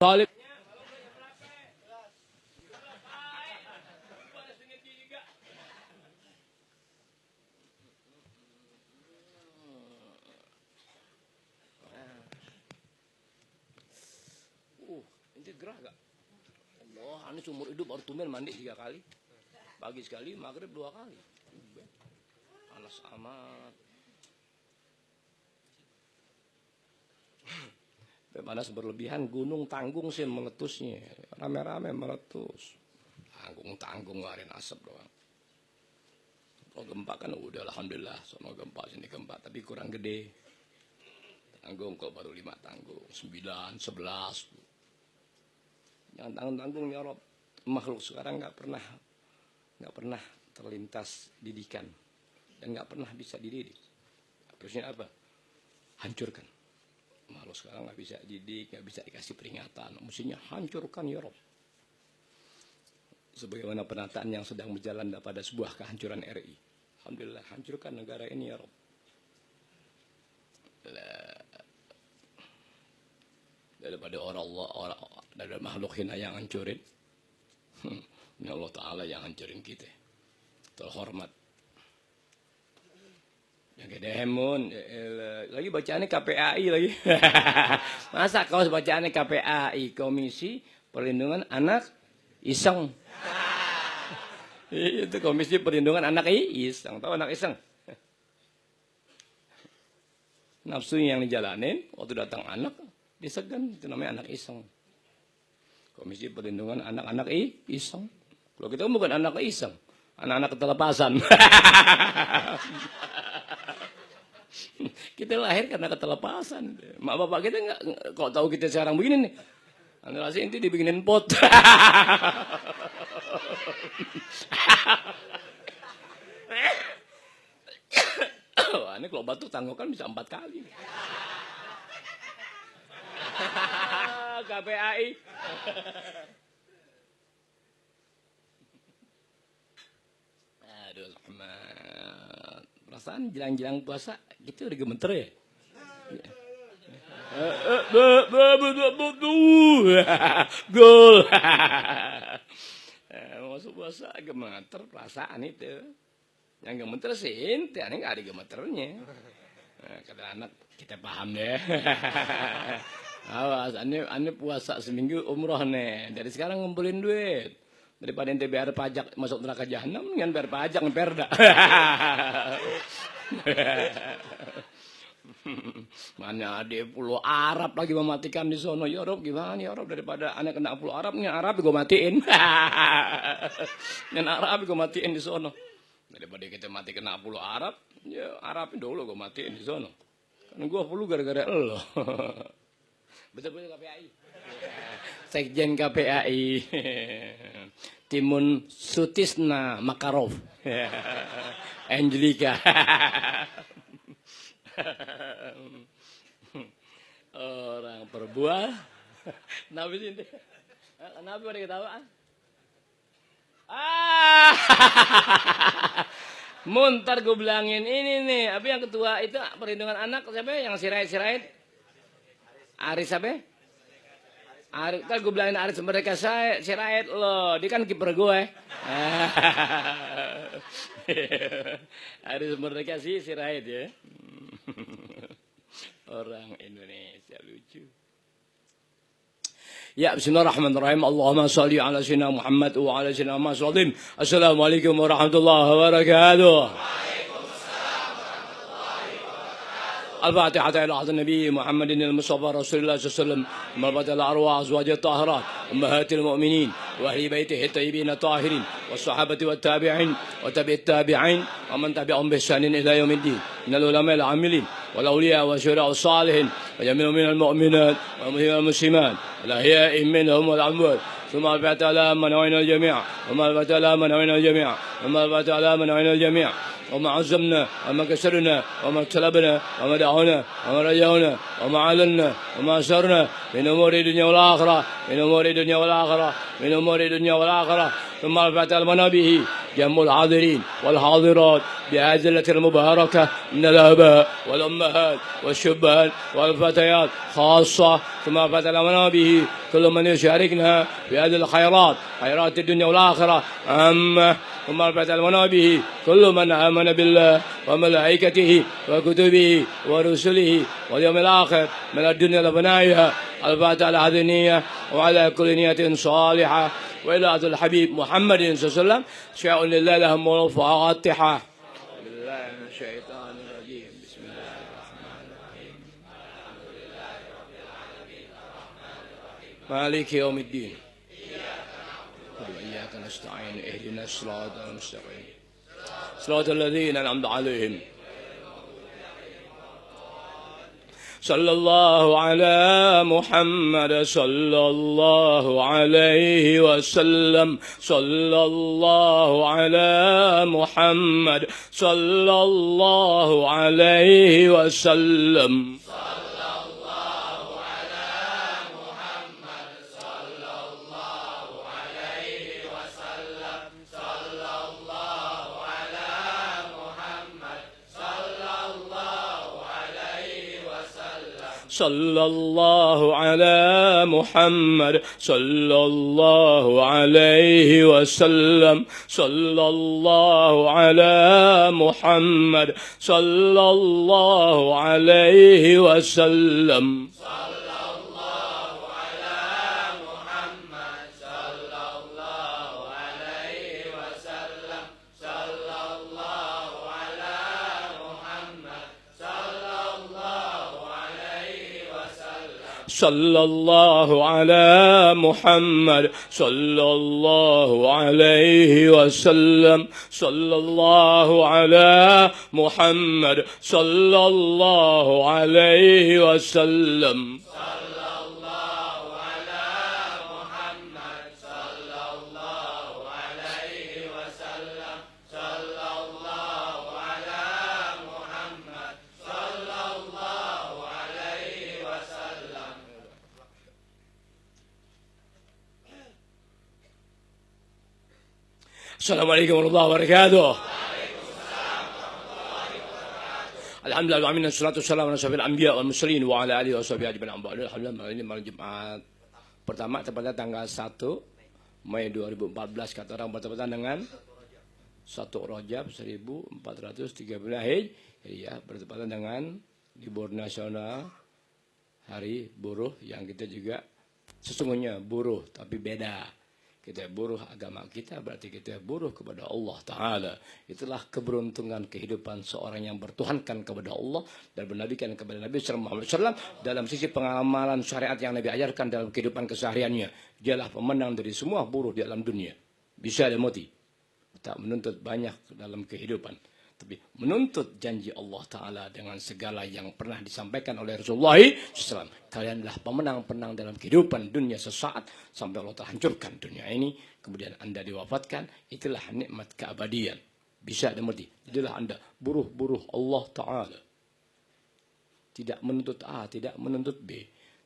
Talib. Ini gerah gak? Allah, ini seumur hidup baru tumben mandi 3 kali. Pagi sekali, maghrib 2 kali. Panas amat. Panas berlebihan, gunung tanggung sih meletusnya. Rame-rame meletus. Tanggung ngarin asap doang. Kalau gempa kan udah alhamdulillah, sono gempa sini gempa, tapi kurang gede. Tanggung kok baru 5 tanggung, 9, 11. Jangan tanggung-tanggung ya Rob. Makhluk sekarang nggak pernah terlintas didikan dan nggak pernah bisa dididik. Terusnya apa? Hancurkan. Makhluk sekarang nggak bisa didik, nggak bisa dikasih peringatan. Mestinya hancurkan ya Rob. Sebagaimana penataan yang sedang berjalan pada sebuah kehancuran RI. Alhamdulillah, hancurkan negara ini ya Rob. Daripada orang dari makhluk hina yang hancurin, ini Allah Ta'ala yang hancurin kita. Terhormat. Yang gede hemun, lagi bacaannya KPAI lagi. Masa kau bacaannya KPAI, Komisi Perlindungan Anak Iseng. Itu Komisi Perlindungan Anak Iseng. Tahu anak iseng? Nafsu yang dijalanin, waktu datang anak, disegan, itu namanya anak iseng. Komisi Perlindungan Anak-anak Iseng. Kalau kita bukan anak iseng, anak-anak ketelepasan. Kita lahir karena ketelepasan. Mak bapak kita nggak, kalau tahu kita sekarang begini nih, analisasi inti dibikinin pot. Wah, ini kalau batuk tanggukan bisa 4 kali. KPAI. Aduh, Rahmat. Perasaan jelang-jelang puasa gitu udah gemeter ya. Gol. Masuk puasa gemeter perasaan itu. Yang gemeter sih inti, ini nggak ada gemeternya. Kata anak kita paham deh. Awas, ane puasa seminggu umroh nih. Dari sekarang ngumpulin duit. Daripada ente bayar pajak masuk neraka jahanam, kan bayar pajak ngeperda. Mana ada pulau Arab lagi mematikan di sono. Ya Rob, gimana ya Rob, daripada ane kena pulau Arab, yang Arab gue matiin. Yang Arab gue matiin di sono. Daripada kita mati kena pulau Arab, ya Arab dulu gue matiin di sono. Kan gue flu gara-gara elo. Betul-betul KPAI. Sekjen KPAI. Timun Sutisna Makarov. Angelika. Orang perbuah. Nabi sini. Nabi pada ketawa. Muntar gue bilangin ini nih. Apa yang ketua itu perlindungan anak siapa? Yang sirait. Aris apa? Aris, kan gue bilangin Aris mereka sirait loh. Dia kan kiper gue. Aris mereka sih sirait ya. Orang Indonesia lucu. Ya, bismillahirrahmanirrahim. Allahumma salli ala sayyidina Muhammad wa ala sayyidina Muhammad. Assalamualaikum warahmatullahi wabarakatuh. الفاتحة إلى حضرة النبي محمد المصطفى رسول الله صلى الله عليه وسلم مربط الأرواح أزواج الطاهرات أمهات المؤمنين وأهل بيته الطيبين الطاهرين والصحابة والتابعين وتبع التابعين ومن تبعهم بإحسان إلى يوم الدين من العلماء العاملين والأولياء والشهداء والصالحين وجميع من المؤمنات والمسلمات الأحياء منهم والأموات ثم الفتح على من وعينا الجميع ثم الفتح على من وعينا الجميع ثم الفتح على من وعينا الجميع وما عزمنا وما كسرنا وما اقتلبنا وما دعونا وما رجعنا وما علنا وما أسرنا من أمور الدنيا والآخرة من أمور الدنيا والآخرة من أمور الدنيا والآخرة ثم الفتح المنابه جم الحاضرين والحاضرات بهذه الليلة المباركة من الآباء والأمهات والشبان والفتيات خاصة، ثم فتلمنا به كل من يشاركنا في هذه الخيرات، خيرات الدنيا والآخرة عامة، ثم فتلمنا به كل من آمن بالله وملائكته وكتبه ورسله واليوم الآخر من الدنيا لفنائها. الفاتحة على هذه النية وعلى كل نية صالحة، وإلى الحبيب محمد صلى الله عليه وسلم شاء لله لهم الفاتحة. بالله من الشيطان الرجيم. بسم الله الرحمن الرحيم. الحمد لله رب العالمين الرحمن الرحيم مالك يوم الدين وإياك نستعين اهدنا الصراط المستقيم صراط الذين أنعمت عليهم صلى الله على محمد صلى الله عليه وسلم صلى الله على محمد صلى الله عليه وسلم صلى الله على محمد صلى الله عليه وسلم صلى الله على محمد صلى الله عليه وسلم صلى الله على محمد صلى الله عليه وسلم صلى الله على محمد صلى الله عليه وسلم Assalamualaikum warahmatullahi wabarakatuh. Alhamdulillah wa minna salatu wassalamu ala asyrafil anbiya wal mursalin wa ala alihi washabihi ajmain. Alhamdulillah, ini malam Jumat pertama tepatnya tanggal 1 Mei 2014, kata orang bertepatan dengan 1 Rajab 1413 Hijriah, bertepatan dengan libur nasional Hari Buruh, yang kita juga sesungguhnya buruh tapi beda. Kita buruh agama kita, berarti kita buruh kepada Allah Ta'ala. Itulah keberuntungan kehidupan seorang yang bertuhankan kepada Allah dan bernabikan kepada Nabi Sallallahu Alaihi Wasallam dalam sisi pengamalan syariat yang Nabi ajarkan dalam kehidupan kesehariannya. Dialah pemenang dari semua buruh di alam dunia. Bisa dan mati. Tak menuntut banyak dalam kehidupan, tapi menuntut janji Allah Ta'ala dengan segala yang pernah disampaikan oleh Rasulullah SAW. Kalianlah pemenang-penang dalam kehidupan dunia sesaat sampai Allah Ta'ala hancurkan dunia ini, kemudian Anda diwafatkan. Itulah nikmat keabadian. Bisa dan mati. Itulah Anda buruh-buruh Allah Ta'ala. Tidak menuntut A, tidak menuntut B,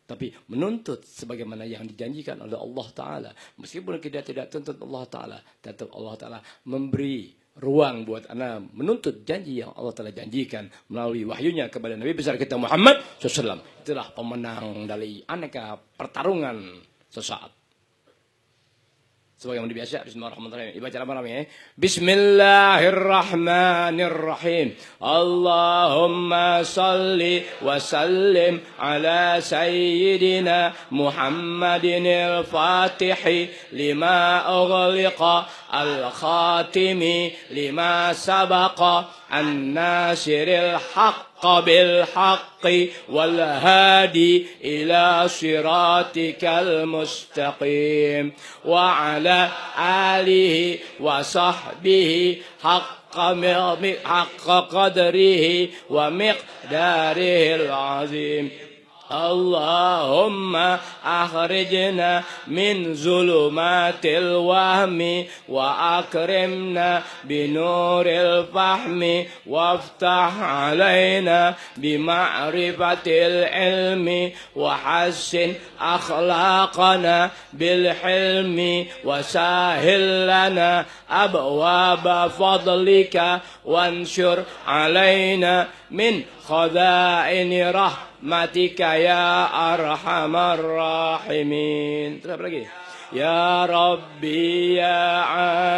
tapi menuntut sebagaimana yang dijanjikan oleh Allah Ta'ala. Meskipun kita tidak tuntut Allah Ta'ala, tetap Allah Ta'ala memberi ruang buat Anda menuntut janji yang Allah telah janjikan melalui wahyunya kepada Nabi besar kita Muhammad SAW. Itulah pemenang dari aneka pertarungan sesaat. Sebagaimana biasa, bismillahirrahmanirrahim. Dibaca apa-apa. Bismillahirrahmanirrahim. Allahumma salli wa sallim ala sayyidina Muhammadin al-Fatihi lima ughliqa al-khatimi lima sabaqa an-nasiril haqq بالحق والهادي إلى صراطك المستقيم وعلى آله وصحبه حق قدره ومقداره العظيم. اللهم أخرجنا من ظلمات الوهم وأكرمنا بنور الفهم وافتح علينا بمعرفة العلم وحسن أخلاقنا بالحلم وسهل لنا أبواب فضلك وانشر علينا من خزائن رحمتك يا أرحم الراحمين. Terus apa lagi? Ya Rabbi ya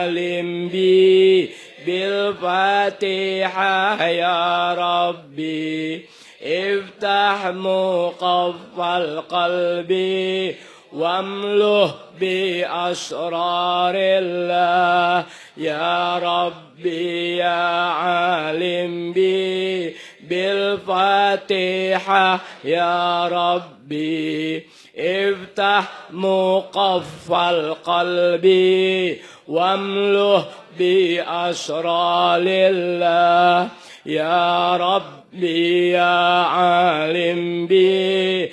alim bi bil Fatihah ya Rabbi iftah muqaffal qalbi وامله بأسرار الله يا ربي يا عالم بي بالفاتحة يا ربي افتح مقف القلب وامله بأسرار الله يا ربي يا عالم بي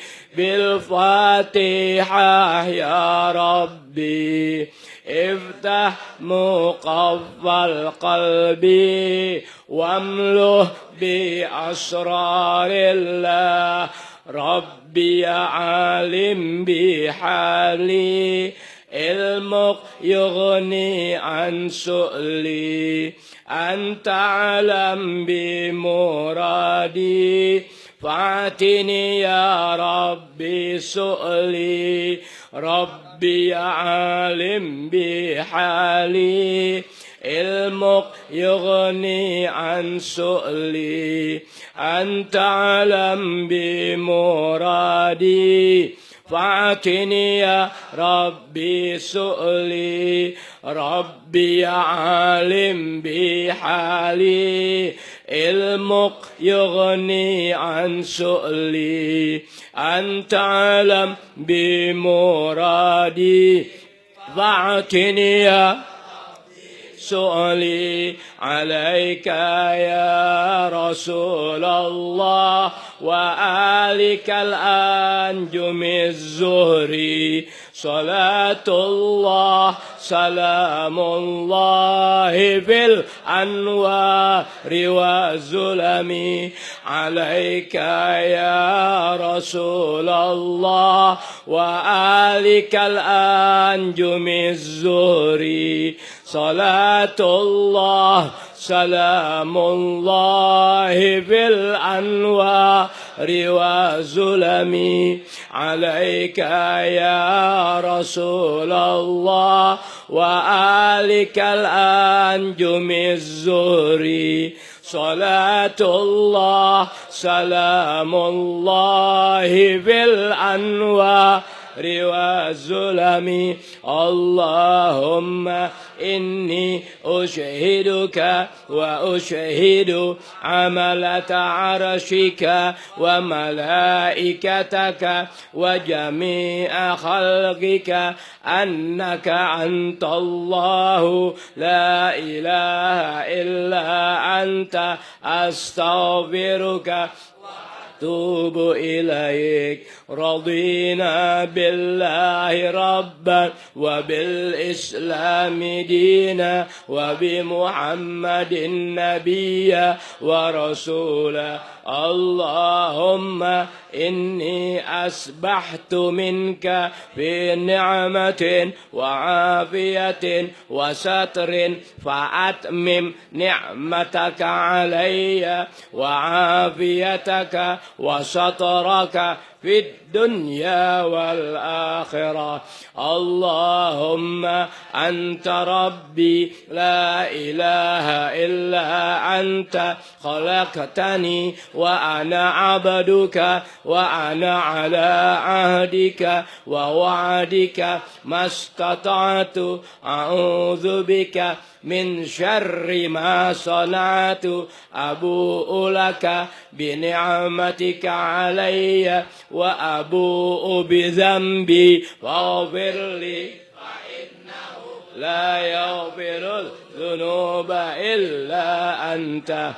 بالفاتحة يا ربي افتح مقف القلب وامله بأسرار الله ربي يا عالم بحالي علمك يغني عن سؤلي أنت أعلم بمرادي فاتني يا ربي سؤلي ربي يا عالم بحالي علمك يغني عن سؤلي أنت أعلم بمرادي فاتني يا ربي سؤلي ربي يا عالم بحالي علمك يغني عن سؤلي أنت أعلم بمرادي فاعتني يا سؤلي عليك يا رسول الله وآلك الأنجم الزهري صلاة الله سلام الله في الأنوار والظلم عليك يا رسول الله وآلك الأنجم الزهري صلاة الله سلام الله في الأنوار والظلم عليك يا رسول الله وآلك الأنجم الزهري صلاة الله سلام الله في الأنوار والظلم اللهم إني أشهدك وأشهد عملة عرشك وملائكتك وجميع خلقك أنك أنت الله لا إله إلا أنت أستغفرك توب إليك رضينا بالله ربا وبالإسلام دينا وبمحمد نبيا ورسولا اللهم إني أسبحت منك في نعمة وعافية وستر فأتمم نعمتك علي وعافيتك وسترك في الدنيا والآخرة اللهم أنت ربي لا إله إلا أنت خلقتني وأنا عبدك وأنا على عهدك ووعدك ما استطعت أعوذ بك من شر ما صنعت أبوء لك بنعمتك علي وأبوء بذنبي فاغفر لي فإنه لا يغفر الذنوب إلا أنت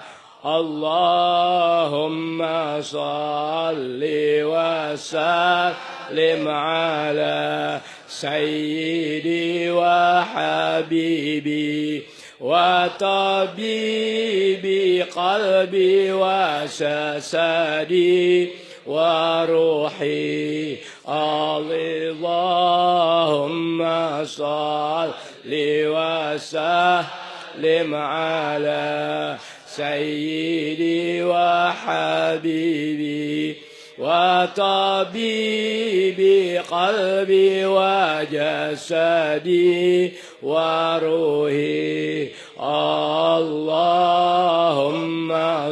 Allahumma salli wa sallim ala sayyidi wa habibi wa tabibi qalbi wa jasadi wa ruhi. Allahumma salli wa sallim ala sayyidi wa habibi wa tabibi qalbi wa jasadi wa ruhi. Allahumma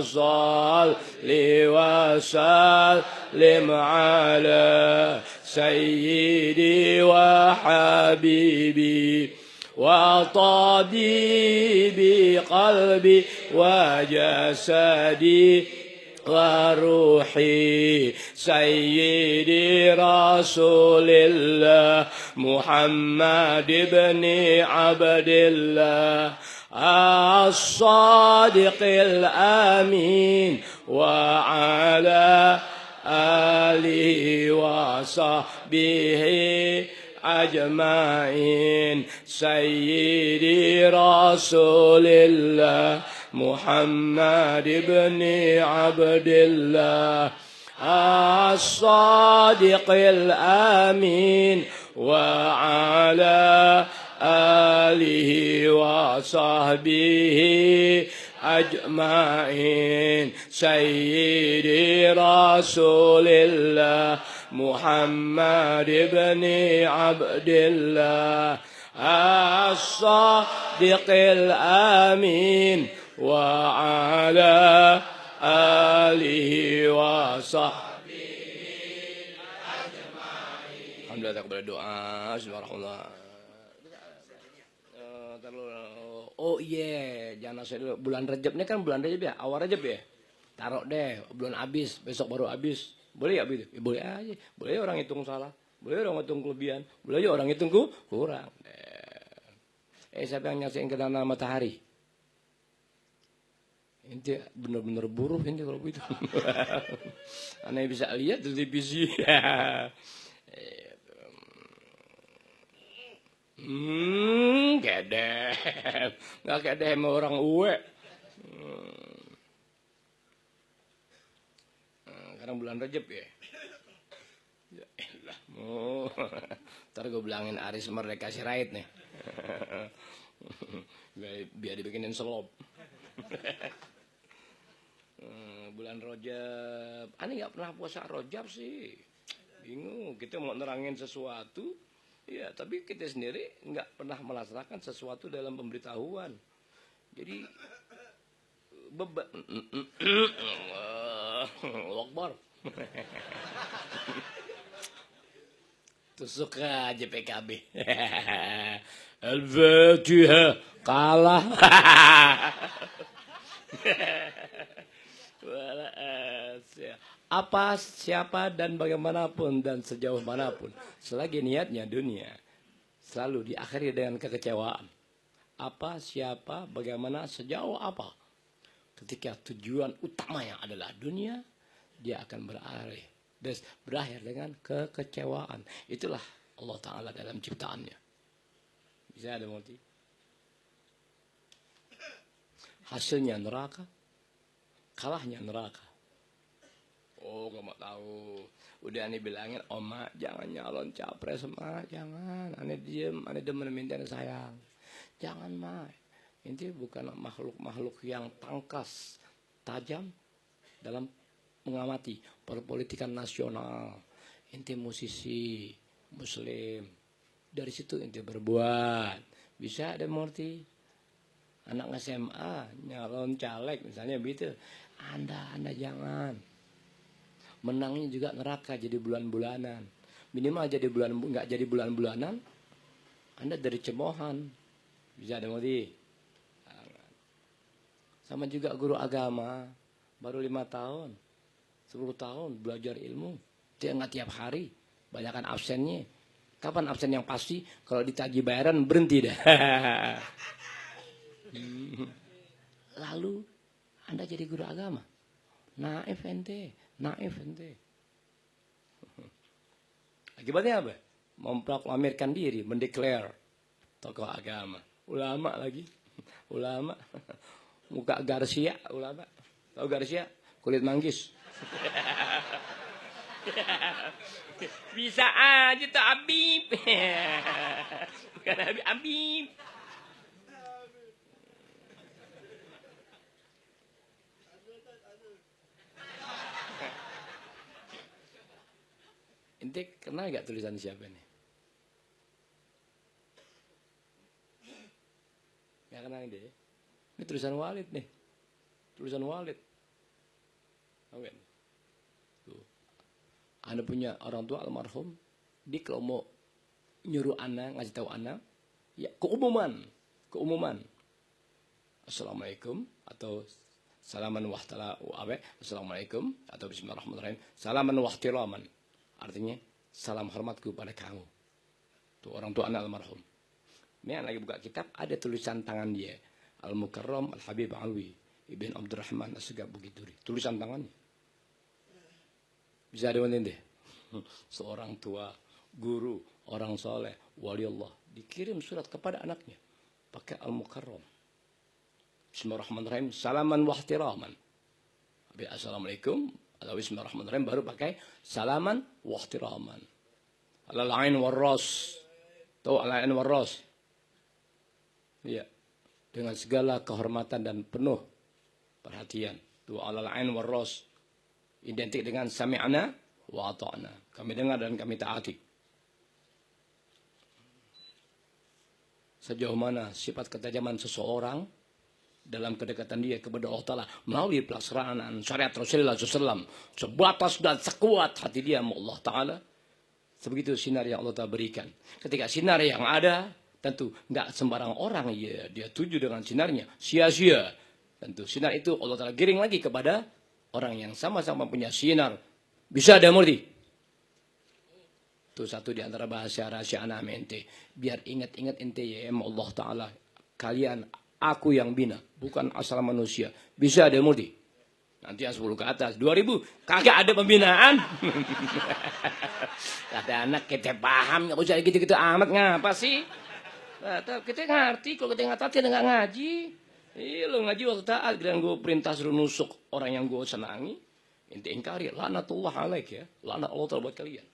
salli wa sallim ala sayyidi wa habibi wa tabibi qalbi wa jasadi wa ruhi. Sayyidi Rasulillah Muhammad ibn Abdillah as-sadiqil amin wa ala alihi wa sahbihi ajma'in. Sayyidi Rasulillah Muhammad ibn Abdillah as-sadiqil amin wa ala alihi wa sahbihi ajma'in. Sayyidi Rasulillah Muhammad ibn Abdillah as-sadiqil amin wa ala alihi wa sahbihi ajma'in. Alhamdulillah kita berdoa. Bismillahirrahmanirrahim. Oh iya, jangan asal dulu. Bulan Rajab ini kan bulan Rajab ya, awal Rajab ya. Taruh deh, belum habis, besok baru habis. Boleh ya begitu? Ya, boleh aja. Boleh orang hitung salah, boleh orang hitung kelebihan, boleh orang hitung kurang. Siapa yang nyaksiin gerhana matahari? Ini benar-benar buruh ini kalau begitu. Aneh bisa lihat di televisi. Kedem. Nggak kedem orang uwe. Sekarang bulan Rajab ya. Ya elah. Ntar gue bilangin Aris Merdeka Sirait nih. Biar dibikinin selop. Bulan Rajab. Aneh nggak pernah puasa Rajab sih. Bingung. Kita mau nerangin sesuatu. Ya, tapi kita sendiri nggak pernah melaksanakan sesuatu dalam pemberitahuan. Jadi beban. Akbar. Tusuk aja PKB. Al-Fatihah kalah. Apa, siapa, dan bagaimanapun dan sejauh manapun, selagi niatnya dunia, selalu diakhiri dengan kekecewaan. Apa, siapa, bagaimana, sejauh apa. Ketika tujuan utamanya adalah dunia, dia akan berakhir dengan kekecewaan. Itulah Allah Ta'ala dalam ciptaannya. Bisa ada mati. Hasilnya neraka, kalahnya neraka. Oh, gak mau tahu. Udah aneh bilangin, Oma jangan nyalon capres, Ma, jangan. Aneh diem, aneh demen minta sayang. Jangan, Ma. Ini bukan makhluk-makhluk yang tangkas, tajam dalam mengamati perpolitikan nasional. Inti musisi, muslim. Dari situ inti berbuat. Bisa ada mengerti. Anak SMA nyalon caleg misalnya begitu. Anda jangan. Menangnya juga neraka jadi bulan-bulanan. Minimal jadi nggak jadi bulan-bulanan. Anda dari cemoohan. Bisa ada mengerti. Sama juga guru agama. Baru 5 tahun. 10 tahun belajar ilmu. Dia nggak tiap hari. Banyakan absennya. Kapan absen yang pasti? Kalau ditagih bayaran berhenti dah. Lalu Anda jadi guru agama. Naif ente. Akibatnya apa? Memproklamirkan diri, mendeklar tokoh agama. Ulama lagi. Ulama. Muka Garcia, ulama. Tahu Garcia? Kulit manggis. Bisa aja tuh Habib. Bukan Habib. Ente kenal gak tulisan siapa nih? Gak kenal dia. Ini tulisan Walid nih. Tulisan Walid. Tahu gak? Tuh. Anda punya orang tua almarhum. Dia kalau mau nyuruh anak, ngasih tahu anak. Ya keumuman. Assalamualaikum. Atau salaman wahtala. Assalamualaikum. Atau bismillahirrahmanirrahim. Salaman wahtiraman. Artinya, salam hormatku pada kamu. Tuh orang tua anak almarhum. Ini lagi buka kitab, ada tulisan tangan dia. Al-Mukarram Al-Habib Alwi. Ibn Abdurrahman As-Segab Bukituri. Tulisan tangannya. Bisa ada deh. Seorang tua, guru, orang soleh, wali Allah. Dikirim surat kepada anaknya. Pakai Al-Mukarram. Bismillahirrahmanirrahim. Salaman wahtiraman. Assalamualaikum. Atau bismillahirrahmanirrahim baru pakai salaman wahtiraman. Alal ain warras. Tahu alal ain warras? Iya. Dengan segala kehormatan dan penuh perhatian. Tuh alal ain warras. Identik dengan sami'na wa ata'na. Kami dengar dan kami taati. Sejauh mana sifat ketajaman seseorang dalam kedekatan dia kepada Allah Ta'ala melalui pelaksanaan syariat Rasulullah SAW sebatas dan sekuat hati dia sama Allah Ta'ala, sebegitu sinar yang Allah Ta'ala berikan. Ketika sinar yang ada, tentu nggak sembarang orang ya dia tuju dengan sinarnya, sia-sia. Tentu sinar itu Allah Ta'ala giring lagi kepada orang yang sama-sama punya sinar. Bisa ada murti. Itu satu di antara bahasa rahasia anak ente. Biar ingat-ingat ente ya Allah Ta'ala. Kalian aku yang bina, bukan asal manusia. Bisa ada multi. Nanti yang 10 ke atas, 2000. Kagak ada pembinaan. Kata anak, kita paham. Gak usah gitu-gitu amat. Ngapa sih? Kata, kita ngerti. Kalau kita ngerti, kita nggak ngaji. Iya, lo ngaji waktu taat. Dan gue perintah suruh nusuk orang yang gue senangi. Inti ingkari. Lanatullah alaik ya. Lanat Allah Ta'ala buat kalian.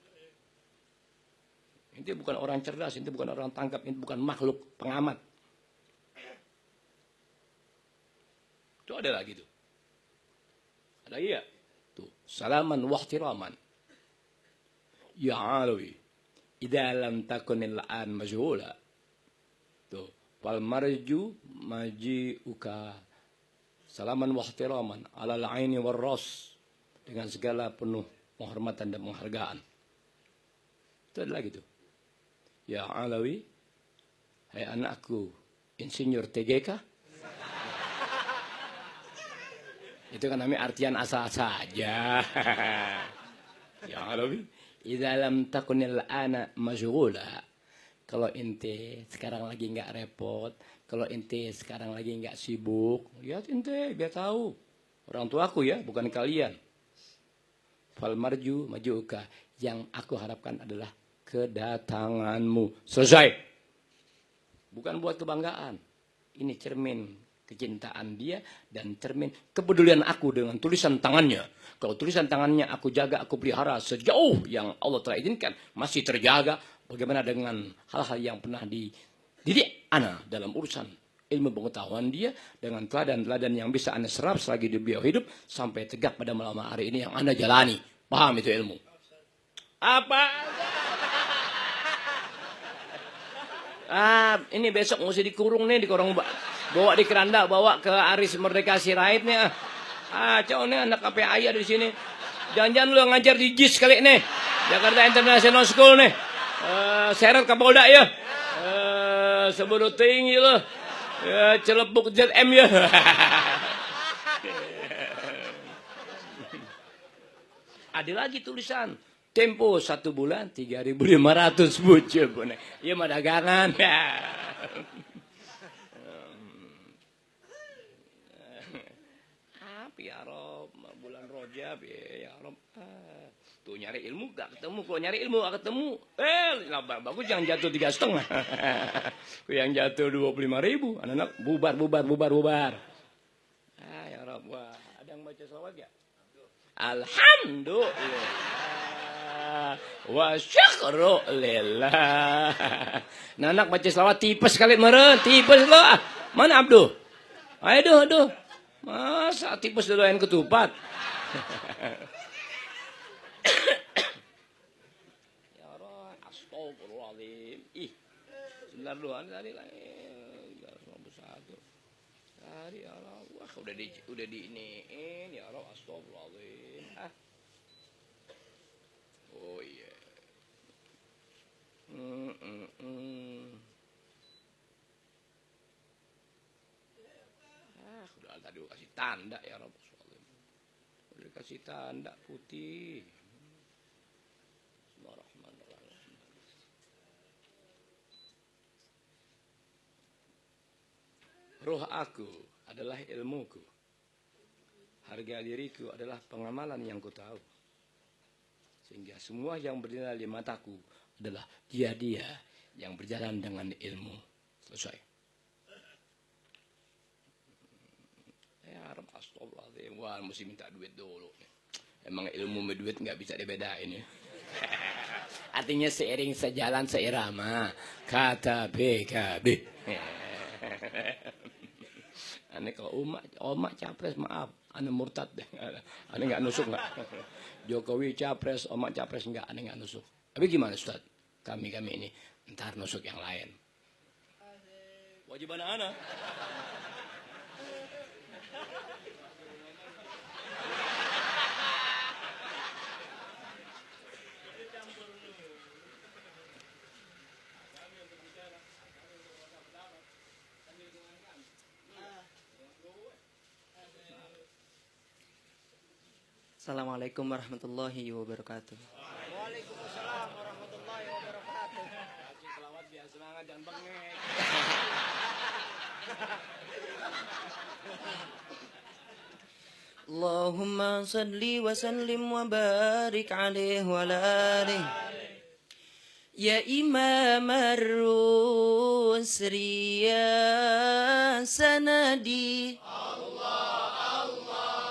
Inti bukan orang cerdas. Inti bukan orang tangkap. Inti bukan makhluk pengamat. Itu ada lagi tuh. Ada iya. Tuh. Salaman wahtiraman. Ya alawi. Idza lam takunil an majhula. Tuh. Fal marju maji'uka. Salaman wahtiraman. Alal aini warras. Dengan segala penuh penghormatan dan penghargaan. Itu ada lagi tuh. Ya alawi. Hai anakku. Insinyur TGK. Itu kan namanya artian asal saja. Ya Rabbi, idza lam takunil ana masyghula. Kalau ente sekarang lagi enggak repot, kalau ente sekarang lagi enggak sibuk, lihat ente biar tahu. Orang tuaku ya, bukan kalian. Fal marju majuka, yang aku harapkan adalah kedatanganmu. Selesai. Bukan buat kebanggaan. Ini cermin kecintaan dia dan cermin kepedulian aku dengan tulisan tangannya. Kalau tulisan tangannya aku jaga, aku pelihara sejauh yang Allah telah izinkan masih terjaga. Bagaimana dengan hal-hal yang pernah dididik ana dalam urusan ilmu pengetahuan dia dengan teladan-teladan yang bisa anda serap selagi beliau hidup sampai tegak pada malam hari ini yang anda jalani. Paham itu ilmu? Apa? Ini besok mesti dikurung nih, dikurung. Bawa di keranda, bawa ke Aris Merdeka Sirait nih. Cowok nih anak KPI ada di sini. Jangan-jangan lu yang ngajar di JIS kali nih. Jakarta International School nih. Seret Kapolda ya. Sebelum tinggi lo. Celepuk ZM ya. Ada lagi tulisan. Tempo 1 bulan 3.500 bucil. Ya mah dagangan. ijab ya Rob. Tuh nyari ilmu gak ketemu, kalau nyari ilmu gak ketemu, bagus jangan jatuh 3,5. Yang jatuh 25.000, anak-anak bubar. Ya Rob, wah, ada yang baca selawat gak? Alhamdulillah wa syukrulillah. Anak baca selawat tipes kali meren, tipes lo. Mana Abduh? Aduh. Masa tipes doain ketupat? Ya Allah, astagfirullahaladzim. Sebentar doang tadi lah. Tadi ya Allah, wah udah di iniin ya Allah, astagfirullahaladzim. Oh iya. Udah tadi kasih tanda ya Allah. Udah kasih tanda putih. Bismillahirrahmanirrahim. Roh aku adalah ilmuku. Harga diriku adalah pengamalan yang ku tahu. Sehingga semua yang bernilai di mataku adalah dia yang berjalan dengan ilmu. Selesai. Ya Rabb, astagfirullahaladzim. Wah, mesti minta duit dulu. Emang ilmu sama duit nggak bisa dibedain ya. Artinya seiring sejalan seirama. Kata PKB. Aneh kalau omak capres maaf. Aneh murtad deh. Aneh nggak nusuk nggak. Jokowi capres, omak capres enggak, aneh nggak nusuk. Tapi gimana Ustaz? Kami ini ntar nusuk yang lain. Wajiban anak. Assalamualaikum warahmatullahi wabarakatuh. Waalaikumsalam warahmatullahi wabarakatuh. Selawat biar semangat dan bengek. Allahumma salli wa sallim wa barik alaihi wa alihi. Ya Imam ar-rusri ya sanadi.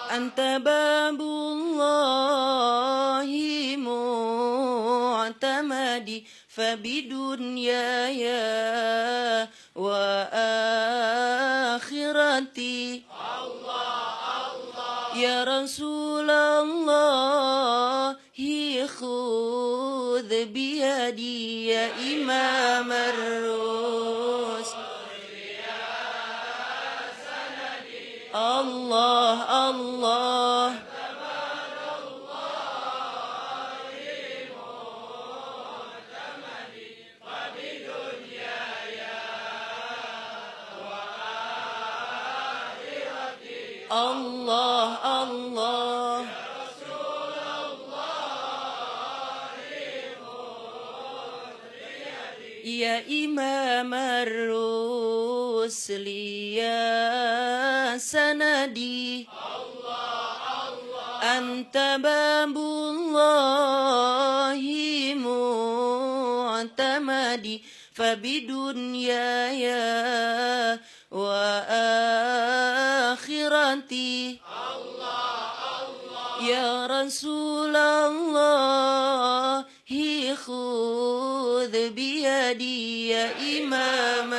Anta babullahi mu'tamadi fabidunyaya wa akhirati. Ya Rasulullah khudh biyadi ya Imam ar-rus. Allah Allah Allah Allah Ya Imam ar-rusli ya sanadi. Anta babullahi mu'tamadi fabidunyaya wa akhirati. Ya Rasulullah khudh biyadi ya Imam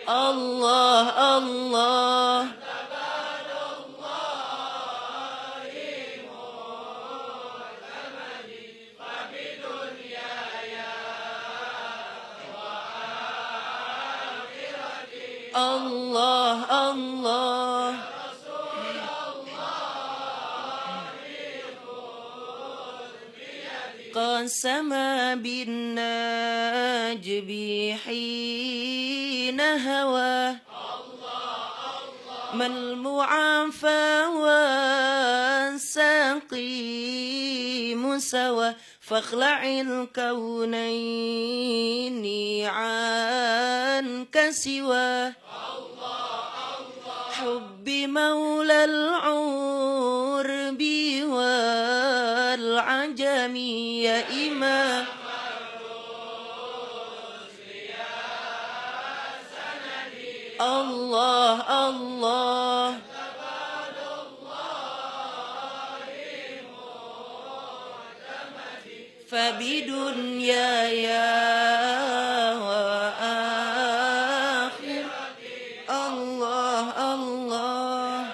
Allah Allah Allah Allah Qasama bin najbi hina hawa mal mu'afa wa saqimu sawa fakhla'il kawnaini anka siwa. بحب مولى العرب والعجم يا إمام الله الله فبدنياي وآخر الله الله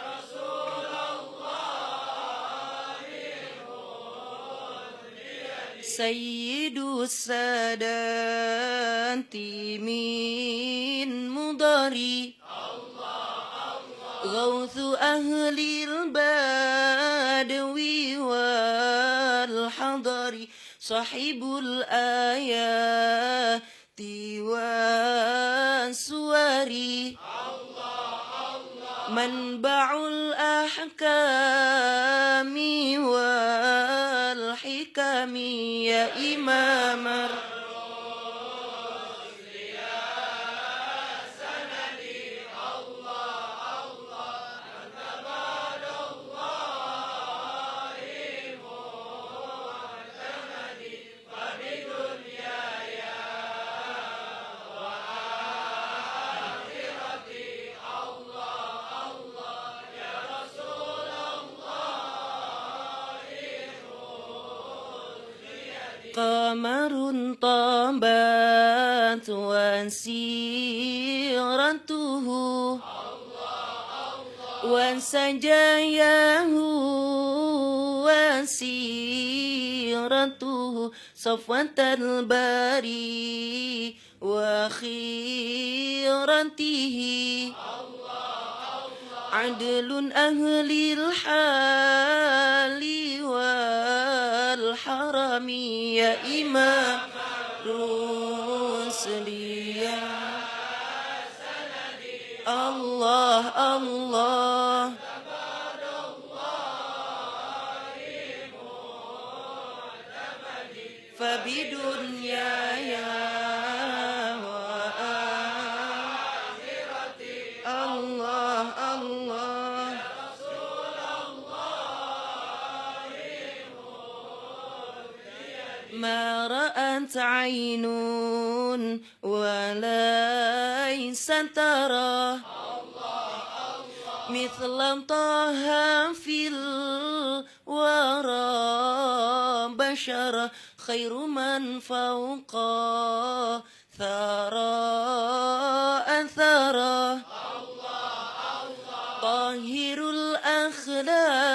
سيد السادات من مضري غوث أهل البدو والحضر صاحب الآيات والسور منبع الأحكام والحكم يا إمام قمر طابت وسيرته وسجاياه وسيرته صفوة الباري وخيرته عدل أهل الحال والحرم يا إمام رسلي الله الله فبدنياي وآخرتي الله الله ما رأت عين وليس ترى مثل طه في الورى بشر خير من فوق ثرى أثرى طاهر الأخلاق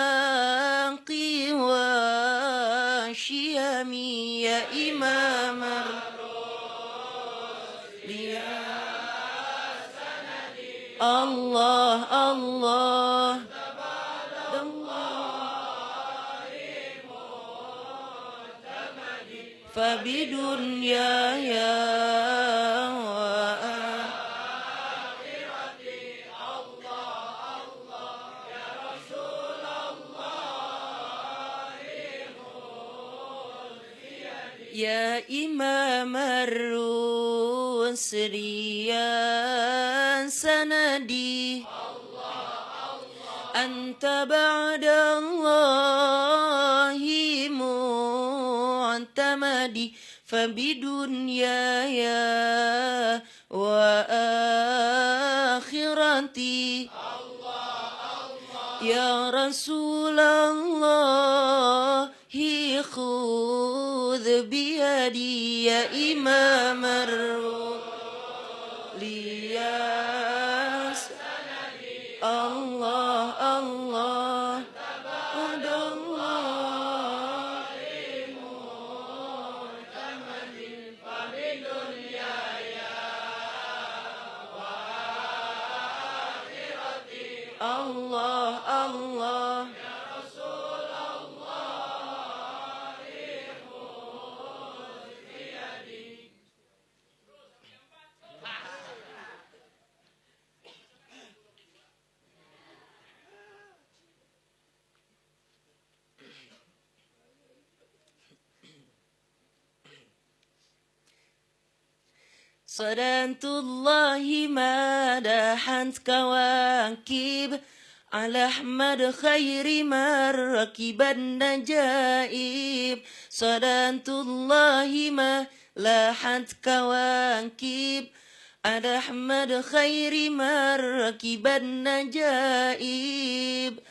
والشيم يا إمام الله الله فبدنياي وآخرتي الله الله يا رسول الله يا إمام الرسل يا سندي أنت بعد الله معتمدي فبدنياي وآخرتي يا رسول الله خذ بيدي يا إمام الرسل يا الله الله عبد الله فبدنياي وآخرتي الله الله يا رسول الله خذ بيدي صلاة الله ما لاحت كواكب على أحمد خير من ركب النجائب صلاة الله ما لاحت كواكب على أحمد خير من ركب النجائب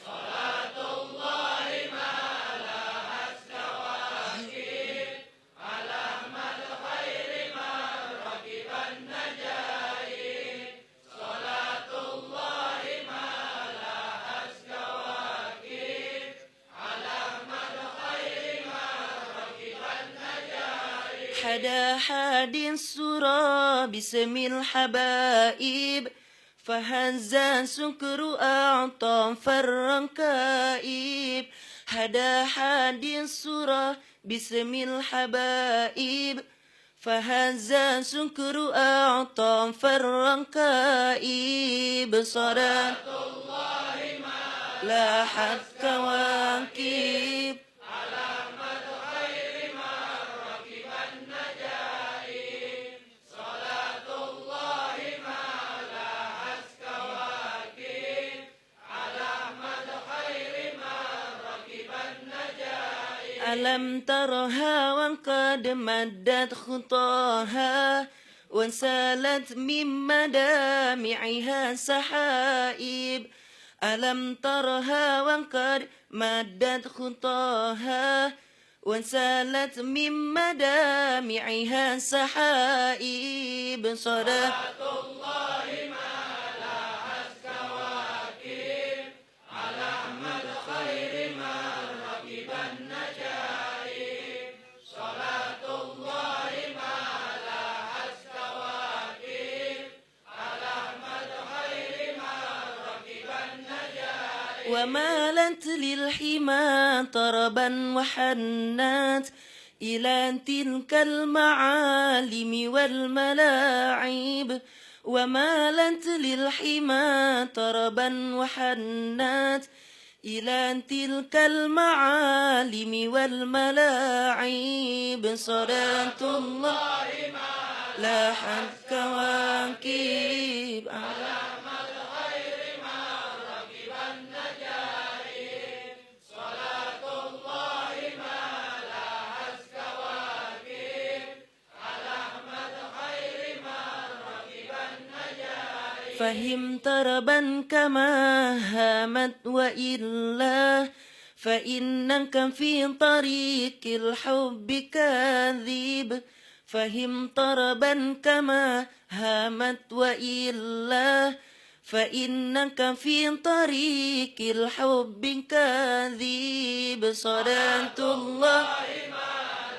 صلاة الله ما لاحت كواكب على أحمد خير من ركب النجائب صلاة الله ما لاحت كواكب على أحمد خير من ركب النجائب حدا حاد السرى باسم الحبائب فهز سكر أعطى الركائب هدا حاد السرى باسم الحبائب فهز سكر أعطى الركائب صلاة الله ما لاحت كواكب على أحمد خير من ركب النجائب صلاة الله ما لاحت كواكب على أحمد خير من ركب النجائب ألم ترها وقد مدت خطاها وسالت من مدامعها سحائب ألم ترها وقد مدت خطاها وسالت من مدامعها سحائب صلاة الله ما لاحت كواكب على أحمد خير من ركب النجائب صلاة الله ما لاحت كواكب على أحمد خير من ركب النجائب ومالت للحمى طربا وحنات إلى تلك المعالم والملاعب ومالت للحمى طربا وحنات إلى تلك المعالم والملاعب صلاة الله لاحت كواكب على أحمد خير من ركب النجائب صلاة الله ما لاحت كواكب على أحمد خير من ركب النجائب فهم طربا كما هامت وإلا فإنك في طريق الحب كاذب فهم طربا كما هامت وإلا فإنك في طريق الحب كاذب صلاة الله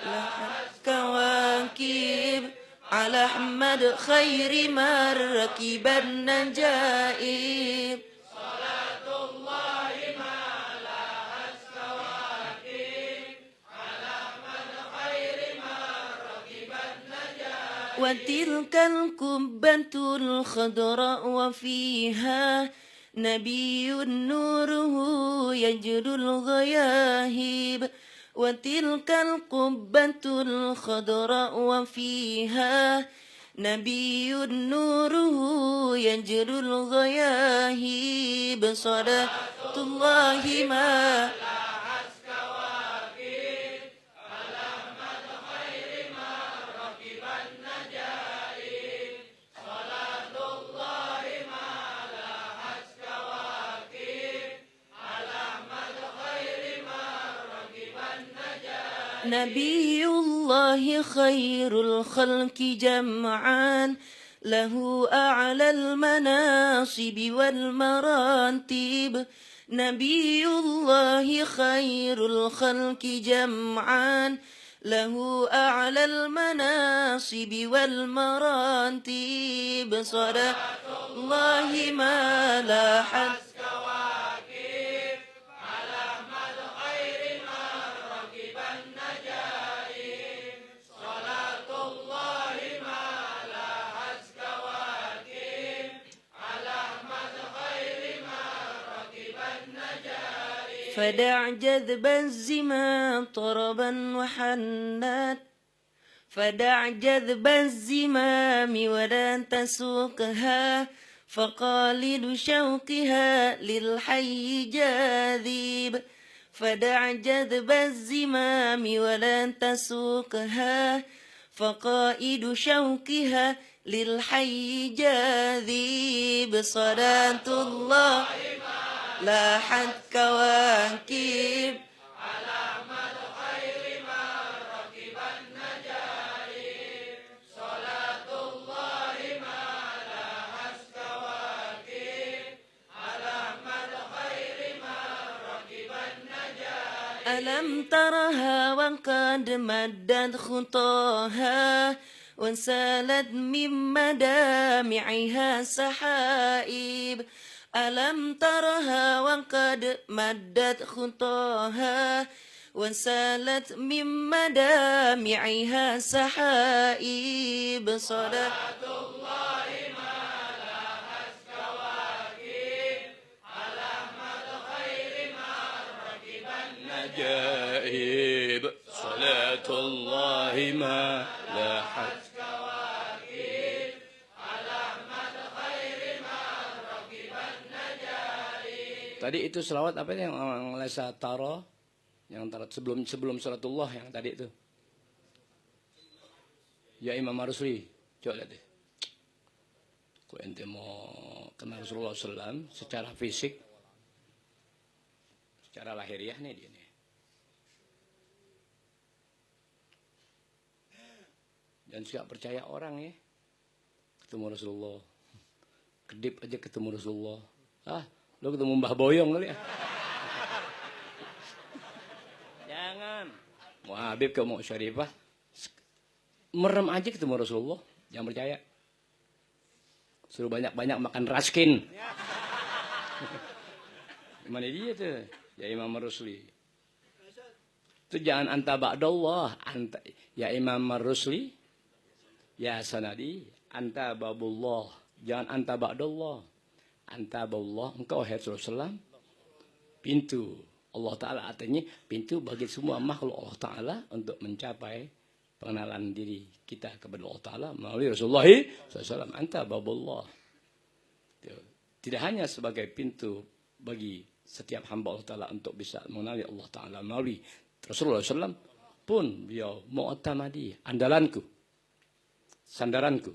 لاحت كواكب على أحمد خير من ركب النجائب صلاة الله ما لاحت كواكب على أحمد خير من ركب النجائب وتلك القبة الخضراء وفيها نبي نوره يجلو الغياهب وتلك القبة الخضراء وفيها نبي نوره يجلو الغياهب صلاة الله ما لاحت كواكب على أحمد خير من ركب النجائب صلاة الله ما لاحت كواكب على أحمد خير من ركب النجائب نبي الله خير الخلق جمعان له أعلى المناصب والمراتب نبي الله خير الخلق جمعان له أعلى المناصب والمراتب صلاة الله ما لاحت كواكب على أحمد خير من ركب النجائب صلاة الله ما لاحت كواكب على أحمد خير من ركب النجائب فدع جذب الزمان طربا وحنات فدع جذب الزمام ولا تسوقها فقالد شوقها للحي جاذب فدع جذب الزمام ولا تسوقها فقائد شوقها للحي جاذب صلاة الله لاحت كواكب ألم ترها وقد مدت خطاها وانسالت من مدامعها سحائب ألم ترها وقد مدت خطاها وانسالت من مدامعها سحائب صلاة عجائب صلاة الله ما لاحت Tadi itu selawat apa yang lesa taro yang sebelum salatullah yang tadi itu. Ya Imam Marusli, coba lihat deh. Kalau ente mau kenal Rasulullah SAW secara fisik, secara lahiriah nih dia nih. Dan suka percaya orang ya, ketemu Rasulullah, kedip aja ketemu Rasulullah. Lo ketemu Mbah Boyong kali ya? Jangan. Mau Habib ke mau Syarifah, merem aja ketemu Rasulullah. Jangan percaya. Suruh banyak-banyak makan raskin. Gimana dia tuh? Ya Imam Rusli. Itu jangan anta ba'dallah. Ya Imam Rusli. Ya sanadi. Anta babullah. Jangan anta ba'dallah. Anta babullah. Engkau Rasulullah. Pintu. Allah Ta'ala artinya pintu bagi semua makhluk Allah Ta'ala untuk mencapai pengenalan diri kita kepada Allah Ta'ala melalui Rasulullah SAW. Anta babullah. Tidak hanya sebagai pintu bagi setiap hamba Allah Ta'ala untuk bisa mengenali Allah Ta'ala melalui Rasulullah SAW pun beliau mu'tamadi, andalanku, sandaranku.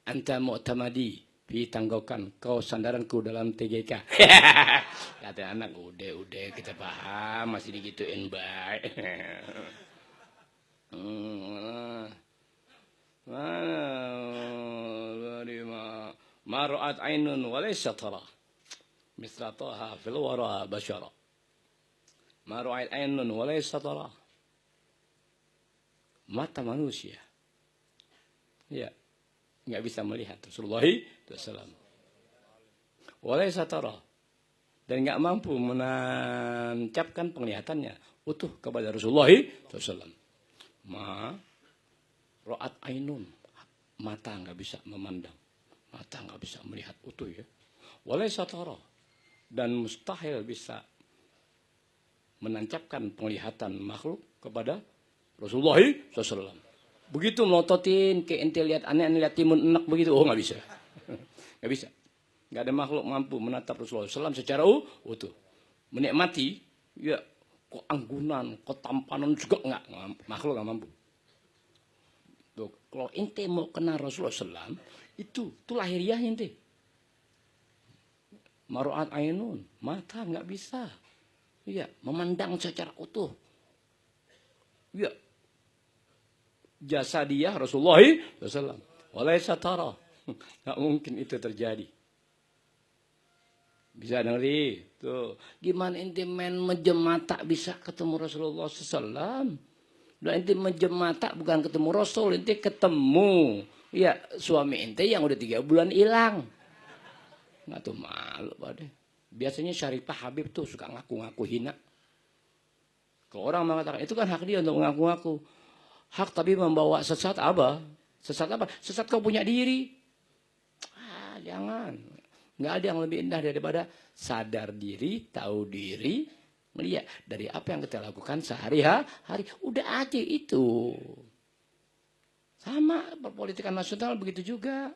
Anta mu'tamadi, tanggokan kau sandaranku dalam TGK. Kata anak, udah kita paham, masih digituin baik. ما رأت عين وليس ترى مثل طه في الورى بشرا ما رأت عين وليس ترى mata manusia ya nggak bisa melihat Rasulullah SAW walaysa tara dan nggak mampu menancapkan penglihatannya utuh kepada Rasulullah SAW. Ma ra'at ainun, mata nggak bisa memandang, mata nggak bisa melihat utuh ya. Walaysa tara, dan mustahil bisa menancapkan penglihatan makhluk kepada Rasulullah SAW. Begitu melototin ke ente lihat aneh, lihat timun enak begitu, oh nggak bisa, nggak bisa. Nggak ada makhluk mampu menatap Rasulullah SAW secara utuh, menikmati ya. Kok anggunan, kok tampanan juga nggak makhluk nggak mampu. Tuh, kalau ente mau kenal Rasulullah SAW, itu lahiriah ente. Maru'at ainun, mata nggak bisa, iya, memandang secara utuh. Iya, jasa dia Rasulullah SAW. Walaysa tara, nggak mungkin itu terjadi. Bisa dengerin tuh gimana ente main mejem mata bisa ketemu Rasulullah SAW. Udah ente mejem mata bukan ketemu Rasul, ente ketemu ya suami ente yang udah 3 bulan hilang. Nggak tuh malu pada. Biasanya Syarifah Habib tuh suka ngaku-ngaku hina. Kalau orang mengatakan itu kan hak dia untuk mengaku-ngaku. Hak tapi membawa sesat apa? Sesat apa? Sesat kau punya diri. Jangan. Nggak ada yang lebih indah daripada sadar diri, tahu diri, melihat dari apa yang kita lakukan sehari-hari. Udah aja itu. Sama perpolitikan nasional begitu juga.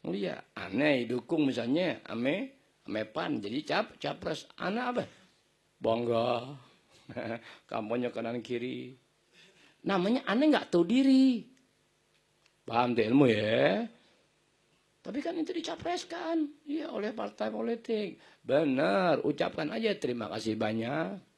Iya, aneh dukung misalnya ame PAN jadi capres. Anak apa? Bangga. Kampanye kanan kiri. Namanya aneh nggak tahu diri. Paham tuh ilmu ya? Tapi kan itu dicapreskan ya oleh partai politik. Benar, ucapkan aja terima kasih banyak.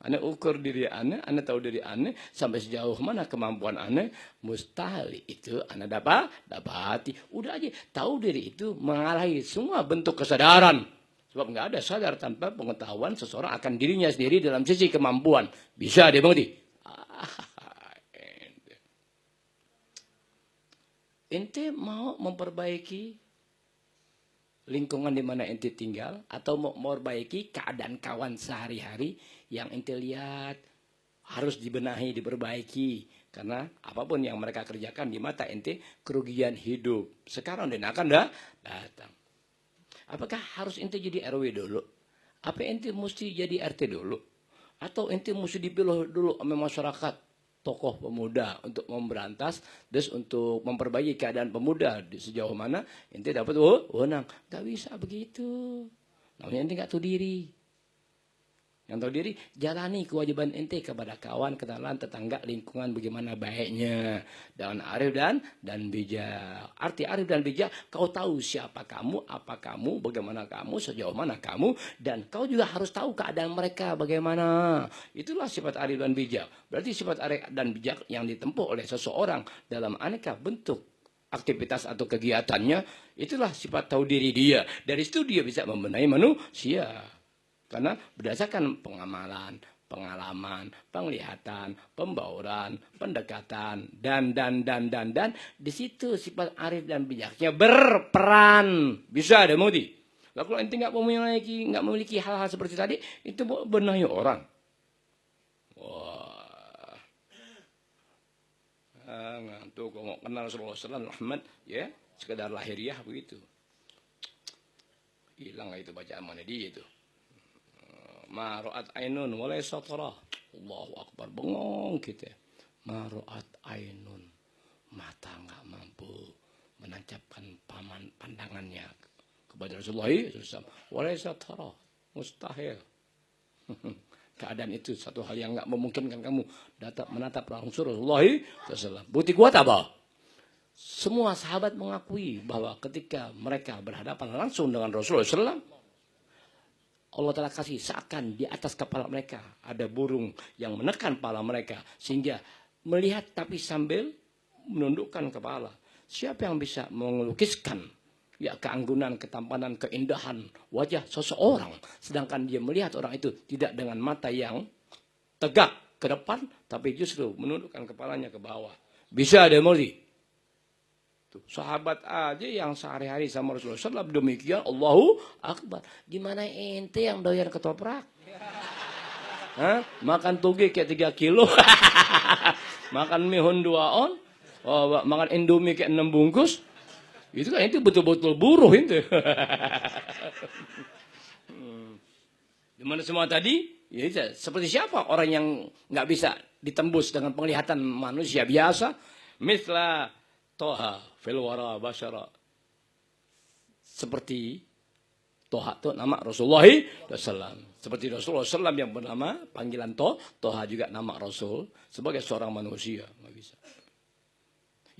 Ane ukur diri ane tahu diri ane sampai sejauh mana kemampuan ane, mustahil itu ane dapati. Udah aja tahu diri itu mengalahi semua bentuk kesadaran. Sebab nggak ada sadar tanpa pengetahuan seseorang akan dirinya sendiri dalam sisi kemampuan. Bisa dimengerti? Ente mau memperbaiki lingkungan di mana ente tinggal atau mau memperbaiki keadaan kawan sehari-hari yang ente lihat harus dibenahi, diperbaiki karena apapun yang mereka kerjakan di mata ente kerugian hidup. Sekarang dan akan datang. Apakah harus ente jadi RW dulu? Apa ente mesti jadi RT dulu? Atau ente mesti dipilih dulu sama masyarakat? Tokoh pemuda untuk memberantas, terus untuk memperbaiki keadaan pemuda di sejauh mana ente dapat wewenang. Gak bisa begitu. Namanya ente gak tahu diri. Yang tahu diri, jalani kewajiban ente kepada kawan, kenalan, tetangga, lingkungan bagaimana baiknya. Dan arif dan bijak. Arti arif dan bijak, kau tahu siapa kamu, apa kamu, bagaimana kamu, sejauh mana kamu. Dan kau juga harus tahu keadaan mereka bagaimana. Itulah sifat arif dan bijak. Berarti sifat arif dan bijak yang ditempuh oleh seseorang dalam aneka bentuk aktivitas atau kegiatannya, itulah sifat tahu diri dia. Dari situ dia bisa membenahi manusia. Karena berdasarkan pengamalan, pengalaman, penglihatan, pembauran, pendekatan, dan di situ sifat arif dan bijaknya berperan. Bisa ada mudi. Kalau ente nggak memiliki hal-hal seperti tadi, itu benahi orang. Wah, tuh kalau mau kenal Rasulullah SAW, Muhammad, ya sekedar lahiriah begitu. Hilang itu bacaan mana dia itu. Ma ra'at ainun wa laysa tarah. Allahu akbar, bengong kita. Ma ra'at ainun, mata enggak mampu menancapkan pandangannya kepada Rasulullah SAW. Wa laysa tarah, mustahil. Keadaan itu satu hal yang enggak memungkinkan kamu menatap langsung Rasulullah SAW. Bukti kuat apa? Semua sahabat mengakui bahwa ketika mereka berhadapan langsung dengan Rasulullah SAW, Allah Ta'ala kasih seakan di atas kepala mereka ada burung yang menekan kepala mereka. Sehingga melihat tapi sambil menundukkan kepala. Siapa yang bisa melukiskan ya keanggunan, ketampanan, keindahan wajah seseorang. Sedangkan dia melihat orang itu tidak dengan mata yang tegak ke depan. Tapi justru menundukkan kepalanya ke bawah. Bisa ada mulai. Sahabat aja yang sehari-hari sama Rasulullah SAW demikian Allahu Akbar. Gimana ente yang doyan ketoprak? Hah? Makan toge kayak 3 kilo. Makan mihun 2 on. Oh, makan indomie kayak 6 bungkus. Itu kan itu betul-betul buruh itu. Dimana semua tadi? Ya, seperti siapa orang yang nggak bisa ditembus dengan penglihatan manusia biasa? Mislah Toha fil wara basyara. Seperti Toha itu nama Rasulullah SAW. Seperti Rasulullah SAW yang bernama panggilan Toha juga nama Rasul. Sebagai seorang manusia. Nggak bisa.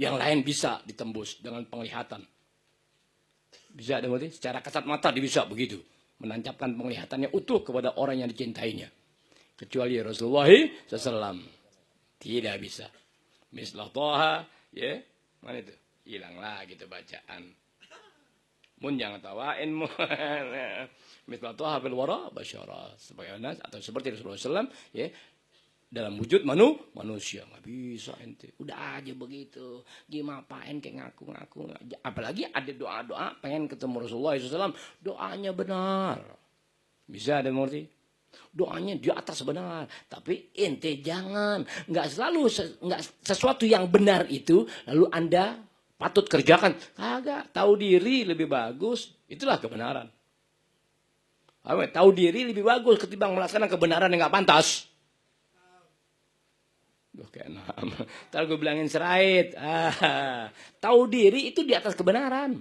Yang lain bisa ditembus dengan penglihatan. Bisa berarti secara kasat mata dia bisa begitu. Menancapkan penglihatannya utuh kepada orang yang dicintainya. Kecuali Rasulullah SAW. Tidak bisa. Mislah Toha. Ya. Mana itu? Hilanglah gitu bacaan. Mun jangan tawain mun. Misal Tuhan bil wara basyara. Sebagaimana atau seperti Rasulullah SAW ya dalam wujud manusia. Nggak bisa ente. Udah aja begitu. Gimana apain kayak ngaku-ngaku. Apalagi ada doa-doa pengen ketemu Rasulullah SAW. Doanya benar. Bisa ada mengerti? Doanya di atas benar, tapi ente jangan nggak sesuatu yang benar itu lalu Anda patut kerjakan. Kagak, tahu diri lebih bagus, itulah kebenaran. Tahu diri lebih bagus ketimbang melaksanakan kebenaran yang nggak pantas. Duh, kayak ntar gue bilangin serait. Tahu diri itu di atas kebenaran.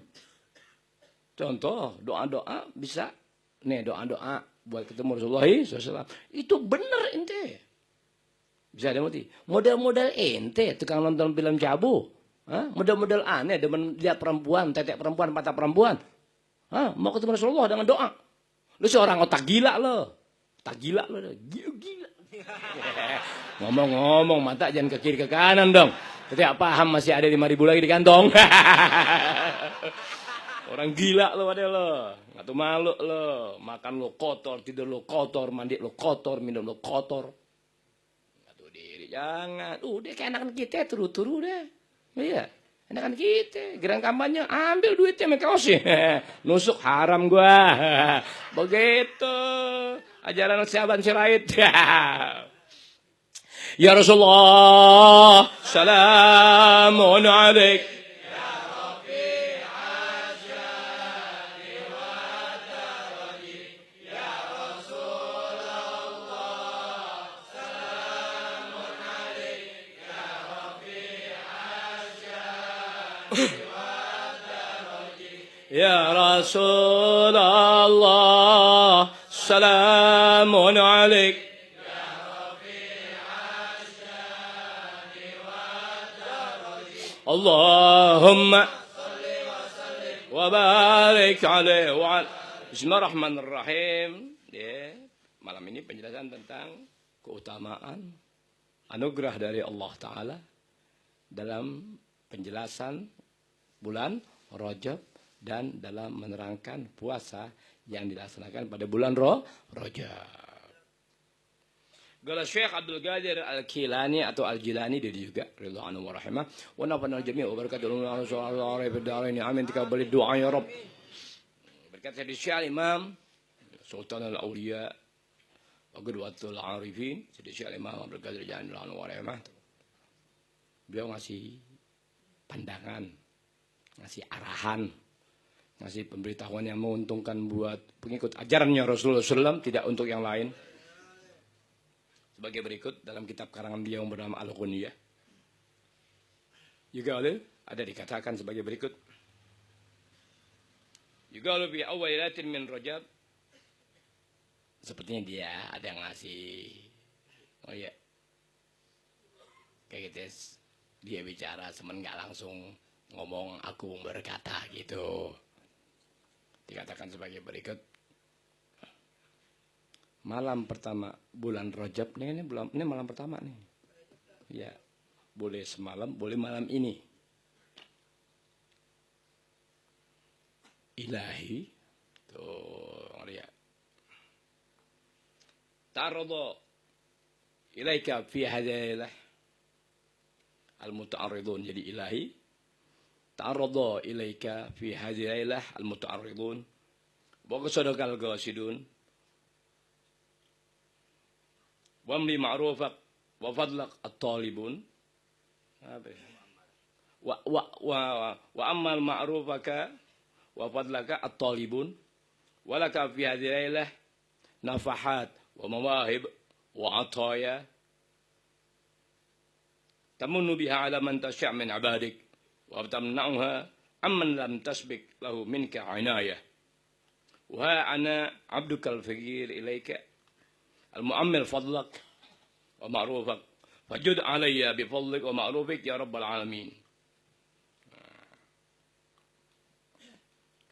Contoh, doa-doa bisa. Nih, doa-doa buat ketemu Rasulullah SAW. Itu bener ente. Bisa ada model-model ente, tukang nonton film cabu. Model-model aneh, demen lihat perempuan, tetek perempuan, mata perempuan. Mau ketemu Rasulullah dengan doa. Lu seorang otak gila lo. Otak gila lo. Gila. Ngomong-ngomong, mata jangan ke kiri ke kanan dong. Setiap paham masih ada 5.000 lagi di kantong. Orang gila lo ada lo. Nggak tuh malu lo. Makan lo kotor, tidur lo kotor, mandi lo kotor, minum lo kotor. Nggak tuh diri, jangan. Udah kayak anak kita, turu-turu deh. Iya, enakan kita. Geran kampanye, ambil duitnya mereka sih. Nusuk haram gua. Begitu. Ajaran sahabat sirait. Ya Rasulullah, salamun alaik. Ya Rasulullah, salamun alaik. Allahumma wa barik alaihi wa Bismillahirrahmanirrahim. Ya, malam ini penjelasan tentang keutamaan anugerah dari Allah Ta'ala dalam penjelasan bulan Rajab dan dalam menerangkan puasa yang dilaksanakan pada bulan Rajab. Qala Syekh Abdul Qadir Al-Kilani atau Al-Jilani, dia juga ridha anhu wa rahimah wa nafa'ana jami' wa barakatuhu Rasulullah fi darain amin, taqabbal doa ya Rabb. Berkata Syekh Imam Sultan Al-Auliya wa Qudwatul Arifin, Syekh Imam Abdul Qadir Al-Jilani anhu wa rahimah. Beliau ngasih pandangan, ngasih arahan, ngasih pemberitahuan yang menguntungkan buat pengikut ajarannya Rasulullah SAW, tidak untuk yang lain. Sebagai berikut dalam kitab karangan beliau yang bernama Al-Ghunniyah. Juga ada dikatakan sebagai berikut. Juga lebih awailatin min Rajab. Sepertinya dia ada yang ngasih. Oh iya. Kayak gitu. Dia bicara semen nggak langsung ngomong aku berkata gitu. Dikatakan sebagai berikut. Malam pertama bulan Rajab nih, ini malam pertama nih. Ya, boleh semalam, boleh malam ini. Ilahi, tuh lihat. Ta'arrada ilaika fi hadailah al-muta'arridun, jadi ilahi. Ta'arrada ilaika fi hadailah al-muta'arridun. Wa qasadakal ghasidun. Wamli ma'rufak wa fadlak at-talibun. Wa ammal ma'rufaka wa fadlaka at-talibun. Walaka fi hadhihi lailah nafahat wa mawahib wa ataya tamunnu biha ala man tasya' min ibadik wa tamna'uha amman lam tasbik lahu minka inayah. Wa ana 'abduka al-faqir ilaika al-mu'ammil fadlak wa ma'rufak fajud alayya bi fadlik wa ma'rufik ya rabbal alamin.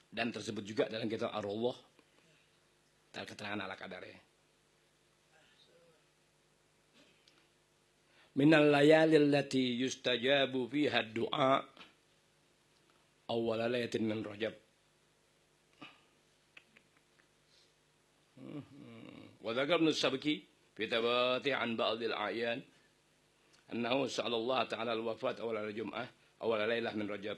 Dan tersebut juga dalam kitab Ar-Rawdah keterangan ala kadarnya. Minal layali allati yustajabu fiha ad-du'a awwal lailatin min Rajab. وذكر ابن السبكي في تباتي عن بعض الأعيان أنه سأل الله تعالى الوفاة أول الجمعة أول ليلة من رجب.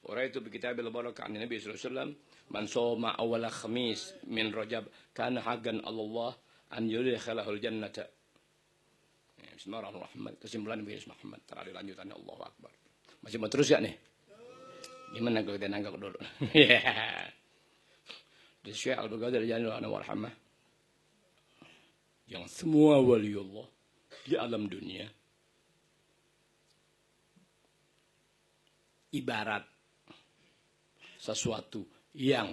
ورأيت بكتاب البركة عن النبي صلى الله عليه وسلم من صوم أول خميس من رجب كان حقا على الله أن يدخله الجنة. Bismillahirrahmanirrahim. Kesimpulan Nabi Muhammad terhadap lanjutannya Allahu Akbar. Masih mau terus ya nih? Gimana kalau kita nanggak dulu? Di Syekh Abdul Qadir Al-Jilani anhu wa rahimah, yang semua waliullah di alam dunia ibarat sesuatu yang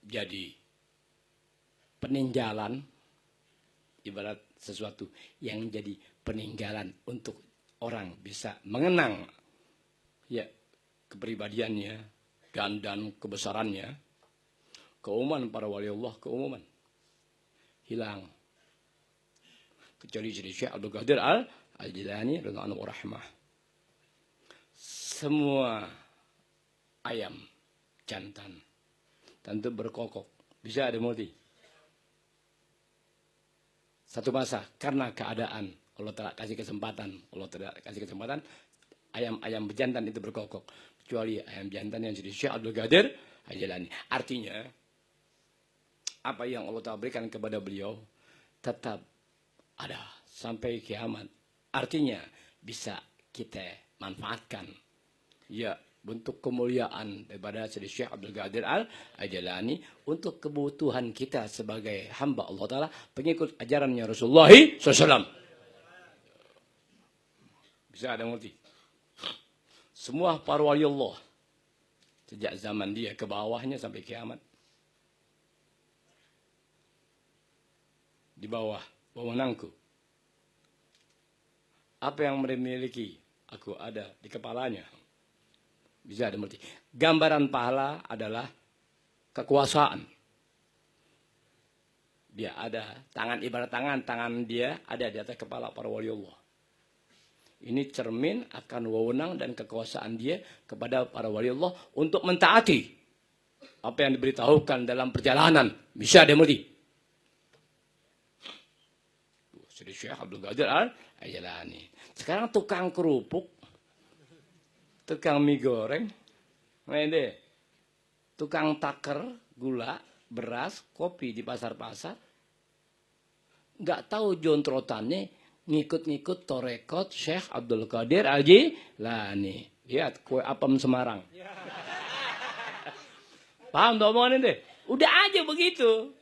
jadi peninggalan, ibarat sesuatu yang jadi peninggalan untuk orang bisa mengenang ya kepribadiannya dan kebesarannya. Keumuman para wali Allah, keumuman hilang. Kecuali jadi Syekh Abdul Qadir Al-Jilani radhiyallahu rahmah. Semua ayam jantan tentu berkokok, bisa ada mati. Satu masa karena keadaan Allah telah kasih kesempatan, ayam bejantan itu berkokok. Kecuali ayam jantan yang jadi Syekh Abdul Qadir Al-Jilani. Artinya apa yang Allah telah berikan kepada beliau tetap ada sampai kiamat. Artinya bisa kita manfaatkan. Ya, bentuk kemuliaan daripada Syekh Abdul Qadir Al-Jilani untuk kebutuhan kita sebagai hamba Allah Ta'ala, pengikut ajarannya Rasulullah SAW. Bisa ada ngerti? Semua para wali Allah sejak zaman dia ke bawahnya sampai kiamat, di bawah wewenangku. Apa yang mereka miliki, aku ada di kepalanya. Bisa ada mengerti. Gambaran pahala adalah kekuasaan. Dia ada tangan, ibarat tangan dia ada di atas kepala para wali Allah. Ini cermin akan wewenang dan kekuasaan dia kepada para wali Allah untuk mentaati apa yang diberitahukan dalam perjalanan. Bisa ada mengerti. Syekh Abdul Qadir Al-Jilani. Sekarang tukang kerupuk, tukang mie goreng, tukang taker, gula, beras, kopi di pasar-pasar, nggak tahu jontrotannya ngikut-ngikut torekot Syekh Abdul Qadir Al-Jilani. Lihat kue apem Semarang. Paham tuh omongan ini? Udah aja begitu.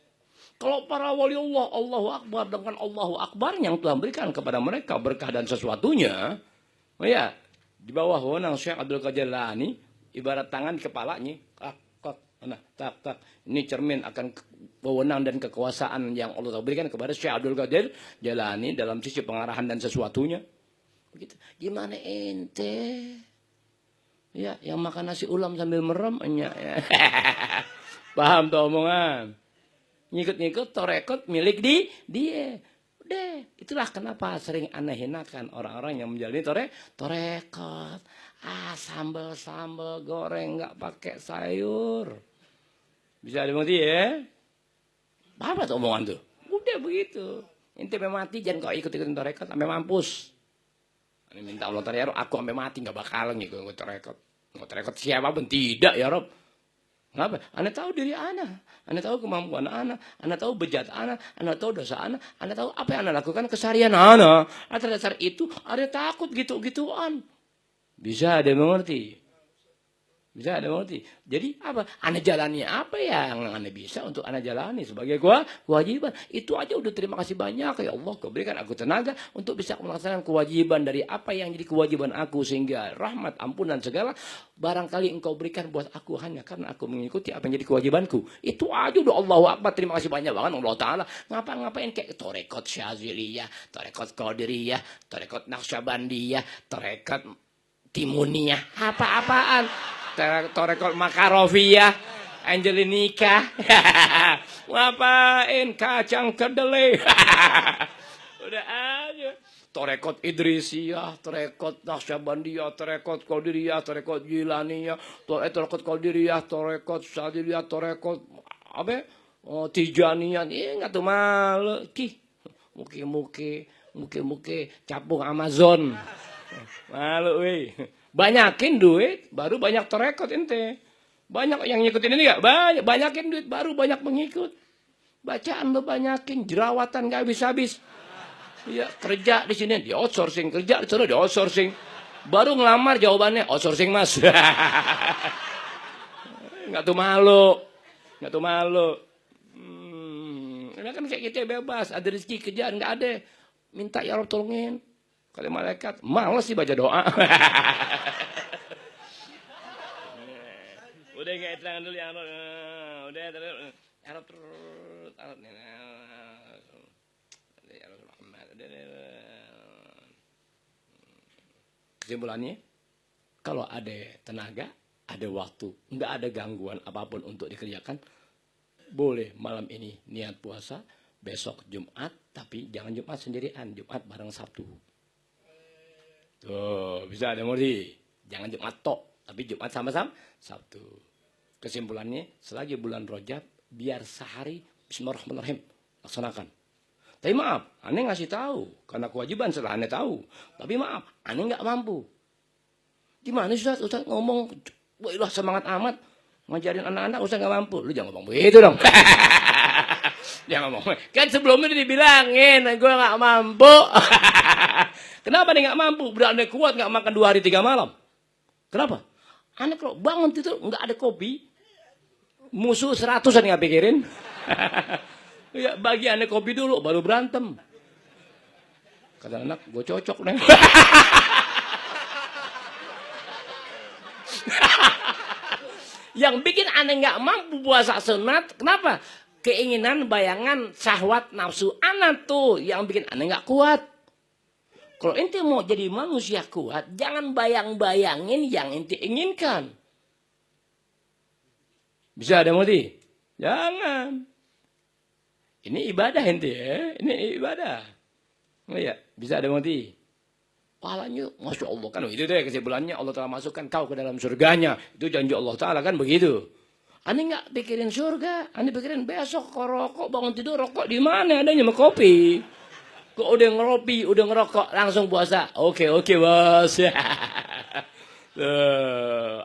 Kalau para wali Allah, Allahu Akbar dengan Allahu Akbar yang Tuhan berikan kepada mereka berkah dan sesuatunya, ya di bawah wewenang Syekh Abdul Qadir Al-Jilani, ibarat tangan di kepalanya, tak. Ini cermin akan wewenang dan kekuasaan yang Allah berikan kepada Syekh Abdul Qadir Al-Jilani dalam sisi pengarahan dan sesuatunya. Begitu. Gimana ente? Ya, yang makan nasi ulam sambil merem, ya. Paham tuh omongan? Ngikut-ngikut torekot milik dia. Udah, itulah kenapa sering aneh hinakan orang-orang yang menjalani torekot. Sambal goreng nggak pakai sayur. Bisa dimengerti ya? Apa tuh omongan tuh? Udah begitu. Ente sampai mati jangan kau ikut-ikutin torekot sampai mampus. Ini minta Allah Ta'ala ya Rob, aku sampai mati nggak bakal ngikut torekot. Torekot siapapun tidak ya Rob. Kenapa? Anda tahu diri Anda tahu kemampuan Anda tahu bejat Anda tahu dosa Anda tahu apa yang Anda lakukan keseharian Anda. Atas dasar itu, Anda takut gitu-gituan. Bisa ada mengerti? Bisa ada mengerti? Jadi apa? Anda jalani apa yang Anda bisa untuk Anda jalani sebagai kewajiban. Itu aja udah terima kasih banyak. Ya Allah, Kau berikan aku tenaga untuk bisa melaksanakan kewajiban dari apa yang jadi kewajiban aku. Sehingga rahmat, ampunan segala barangkali Engkau berikan buat aku hanya karena aku mengikuti apa yang jadi kewajibanku. Itu aja udah Allahu Akbar. Terima kasih banyak banget Allah Ta'ala. Ngapain kayak torekot Syaziliyah, torekot Qadiriyah, torekot Naqsyabandiyah, torekot Timuniyah. Apa-apaan? Torekot Makaroviyah, Angelinika. Ngapain kacang kedelai? Udah aja. Torekot Idrisiyah, torekot Naqsyabandiyah, torekot Qadiriyah, torekot Jilaniyah, torekot Qadiriyah, torekot Syadziliyah, torekot apa? Tijaniyah. Enggak tuh malu. Muke capung Amazon. Malu weh. Banyakin duit, baru banyak torekot ente. Banyak yang ngikutin ini gak? Banyakin duit, baru banyak mengikut. Bacaan lo banyakin, jerawatan gak habis-habis. Ya, kerja di sini, di outsourcing. Kerja di sana, di outsourcing. Baru ngelamar jawabannya, outsourcing mas. Gak tuh malu. Ini kan kayak kita bebas, ada rezeki kerjaan, gak ada. Minta ya Allah tolongin. Kalau malaikat, males sih baca doa. Udah kayak tangan dulu yang udah terus Arab terus Arab nih. Kesimpulannya, kalau ada tenaga, ada waktu, nggak ada gangguan apapun untuk dikerjakan, boleh malam ini niat puasa, besok Jumat, tapi jangan Jumat sendirian, Jumat bareng Sabtu. Tuh, bisa ada murni. Jangan Jumat tok, tapi Jumat sama-sama Sabtu. Kesimpulannya, selagi bulan Rajab, biar sehari Bismillahirrahmanirrahim laksanakan. Tapi maaf, aneh ngasih tahu karena kewajiban setelah aneh tahu. Tapi maaf, aneh nggak mampu. Gimana Ustaz? Ustaz ngomong, wah semangat amat ngajarin anak-anak, Ustaz nggak mampu. Lu jangan ngomong begitu dong. Jangan ngomong. Kan sebelumnya dibilangin, gue nggak mampu. Kenapa dia nggak mampu? Berarti kuat nggak makan 2 hari 3 malam. Kenapa? Aneh kalau bangun itu nggak ada kopi, musuh 100-an nggak pikirin. Ya, bagi aneh kopi dulu, baru berantem. Kata anak, gue cocok nih. Yang bikin aneh nggak mampu puasa sunat, kenapa? Keinginan, bayangan, syahwat, nafsu anak tuh yang bikin aneh nggak kuat. Kalau ente mau jadi manusia kuat, jangan bayang-bayangin yang ente inginkan. Bisa ada mudi? Jangan. Ini ibadah ente ya, ini ibadah. Oh ya, bisa ada mudi. Pahalanya, Masya Allah kan itu deh kesimpulannya Allah telah masukkan kau ke dalam surganya. Itu janji Allah Ta'ala kan begitu. Aneh nggak pikirin surga, aneh pikirin besok kok rokok, bangun tidur rokok di mana adanya sama kopi. Kok udah ngeropi, udah ngerokok langsung puasa. Oke bos.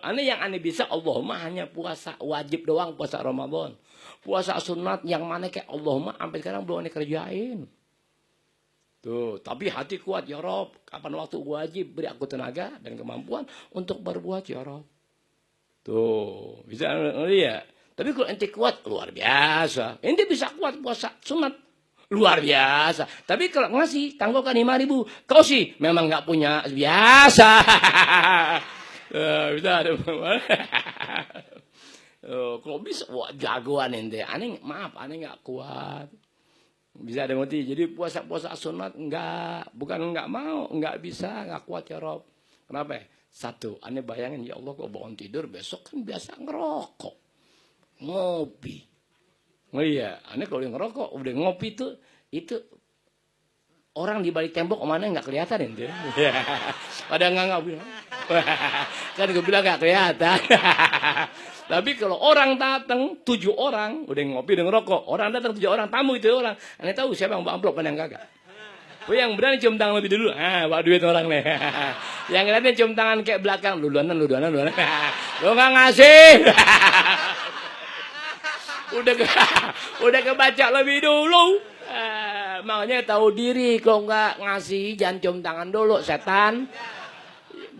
Aneh yang aneh bisa Allahumma hanya puasa wajib doang, puasa Ramadan. Puasa sunat yang mana kayak Allahumma sampai sekarang belum aneh kerjain. Tuh, tapi hati kuat ya Rob. Kapan waktu wajib beri aku tenaga dan kemampuan untuk berbuat ya Rob. Tuh, bisa lihat. Tapi kalau ente kuat luar biasa. Ente bisa kuat puasa sunat luar biasa. Tapi kalau ngasih tangguhkan 5.000, kau sih memang nggak punya biasa. Bisa ada. Kalau bisa, wah jagoan ente. Aneh maaf, aneh nggak kuat. Bisa ada mati. Jadi puasa-puasa sunat enggak, bukan enggak mau, enggak bisa, enggak kuat ya Rob. Kenapa? Satu, aneh bayangin ya Allah kalau bangun tidur besok kan biasa ngerokok, ngopi. Oh iya, aneh kalau ngerokok udah ngopi itu orang di balik tembok mana enggak kelihatan ente. Pada nggak bilang. Kan gue bilang enggak kelihatan. Tapi kalau orang datang 7 orang, udah ngopi, udah ngerokok. Orang datang 7 orang, tamu itu orang. Aneh tahu siapa yang bawa amplop, mana yang kagak. Oh yang berani cium tangan lebih dulu. Bawa duit orang nih. Yang ngeliatnya cium tangan kayak belakang. Lu duanan. Lu nggak ngasih. Udah kebaca lebih dulu. Makanya tahu diri. Kalau nggak ngasih, jangan cium tangan dulu, setan.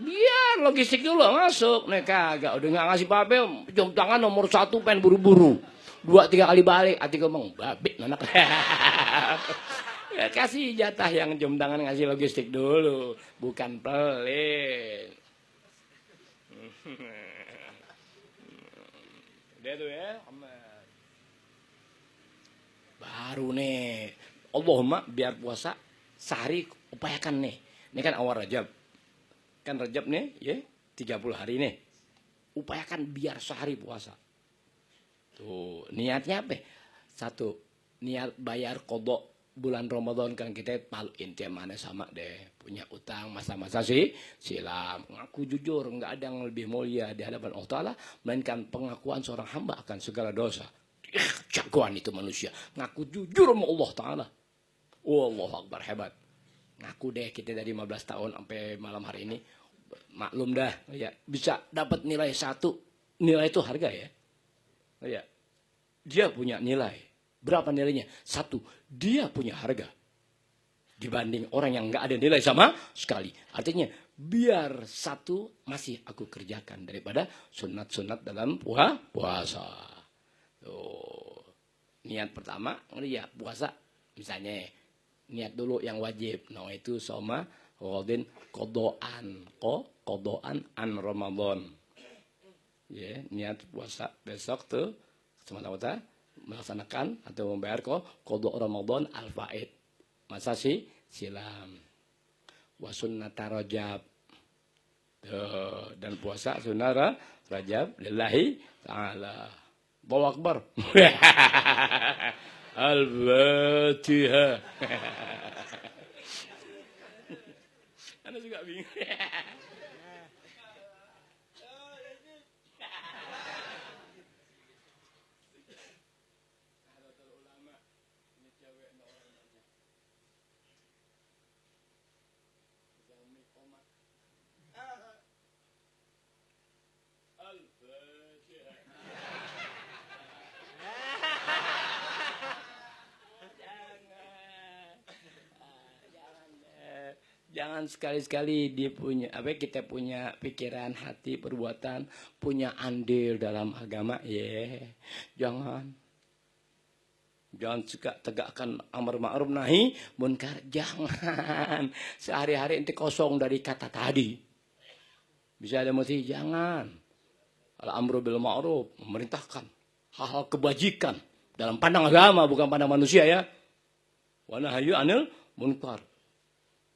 Biar logistik dulu masuk. Nih kagak, udah gak ngasih pape, cium tangan nomor 1 pengen buru-buru. 2-3 kali balik, hati ngomong, babik anak. Ya, kasih jatah yang cium tangan ngasih logistik dulu. Bukan pelit. Udah tuh ya. Baru nih. Allahumma biar puasa sehari upayakan nih. Ini kan awal Rajab. Kan Rajab nih, ya 30 hari nih. Upayakan biar sehari puasa. Tuh, niatnya apa? 1, niat bayar kodok bulan Ramadan kan kita palu inti mana sama deh. Punya utang masa-masa silam. Ngaku jujur, nggak ada yang lebih mulia di hadapan Allah Ta'ala. Melainkan pengakuan seorang hamba akan segala dosa. Jagoan itu manusia. Ngaku jujur sama Allah Ta'ala. Allahu Akbar, hebat. Ngaku deh kita dari 15 tahun sampai malam hari ini maklum dah ya bisa dapat nilai 1. Nilai itu harga ya. Ya. Dia punya nilai. Berapa nilainya? 1. Dia punya harga dibanding orang yang nggak ada nilai sama sekali. Artinya biar 1 masih aku kerjakan daripada sunat-sunat dalam puasa. Tuh. Niat pertama ya puasa misalnya niat dulu yang wajib. Nah itu soma kodin kodoan an Ramadan. Ya, niat puasa besok tuh semata-mata melaksanakan atau membayar qada Ramadan al-faid. Masa sih silam. Wa sunnata Rajab. Dan puasa sunnah Rajab lillahi ta'ala. Allahu Akbar. Al-Fatihah. Anda juga bingung. Jangan sekali-sekali kita punya pikiran, hati, perbuatan, punya andil dalam agama, jangan suka tegakkan amar ma'ruf nahi munkar, jangan. Sehari-hari ente kosong dari kata tadi. Bisa ada motif, jangan. Al-amru bil ma'ruf, memerintahkan hal-hal kebajikan dalam pandang agama, bukan pandang manusia ya. Wa nahyu anil munkar,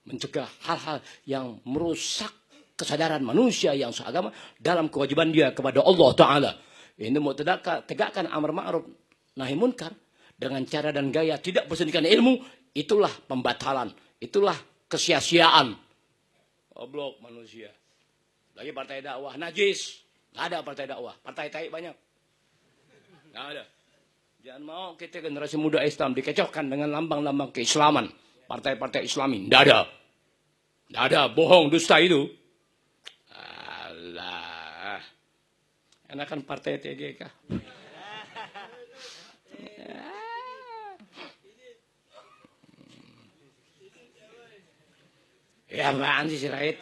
mencegah hal-hal yang merusak kesadaran manusia yang seagama dalam kewajiban dia kepada Allah Ta'ala. Ini mau tegakkan amar ma'ruf nahi munkar dengan cara dan gaya tidak bersendirikan ilmu, itulah pembatalan, itulah kesia-siaan. Oblok manusia. Lagi partai dakwah najis, nggak ada partai dakwah, partai tai banyak, nggak ada. Jangan mau kita generasi muda Islam dikecohkan dengan lambang-lambang keislaman, partai-partai Islami, nggak ada. Nggak ada, bohong, dusta itu. Alah. Enakan partai TGK. Ya apaan sih Sirait?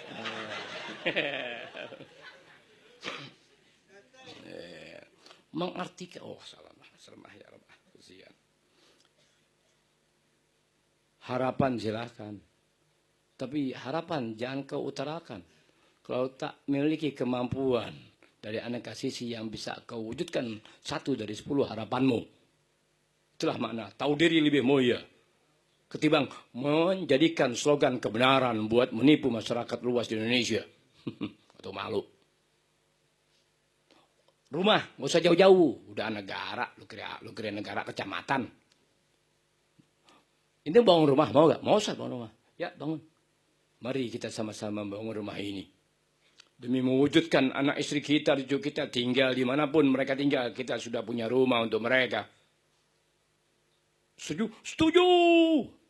Mengartikan, salah ya Rabah. Harapan silakan. Tapi harapan jangan kau utarakan. Kalau tak memiliki kemampuan dari aneka sisi yang bisa kau wujudkan 1 dari 10 harapanmu. Itulah makna tahu diri lebih mulia ketimbang menjadikan slogan kebenaran buat menipu masyarakat luas di Indonesia. Atau malu. Rumah nggak usah jauh-jauh, udah negara, lu kira negara kecamatan. Ini bangun rumah mau nggak? Mau usah bangun rumah? Ya bangun. Mari kita sama-sama membangun rumah ini. Demi mewujudkan anak istri kita, cucu kita tinggal dimanapun mereka tinggal. Kita sudah punya rumah untuk mereka. Setuju? Setuju.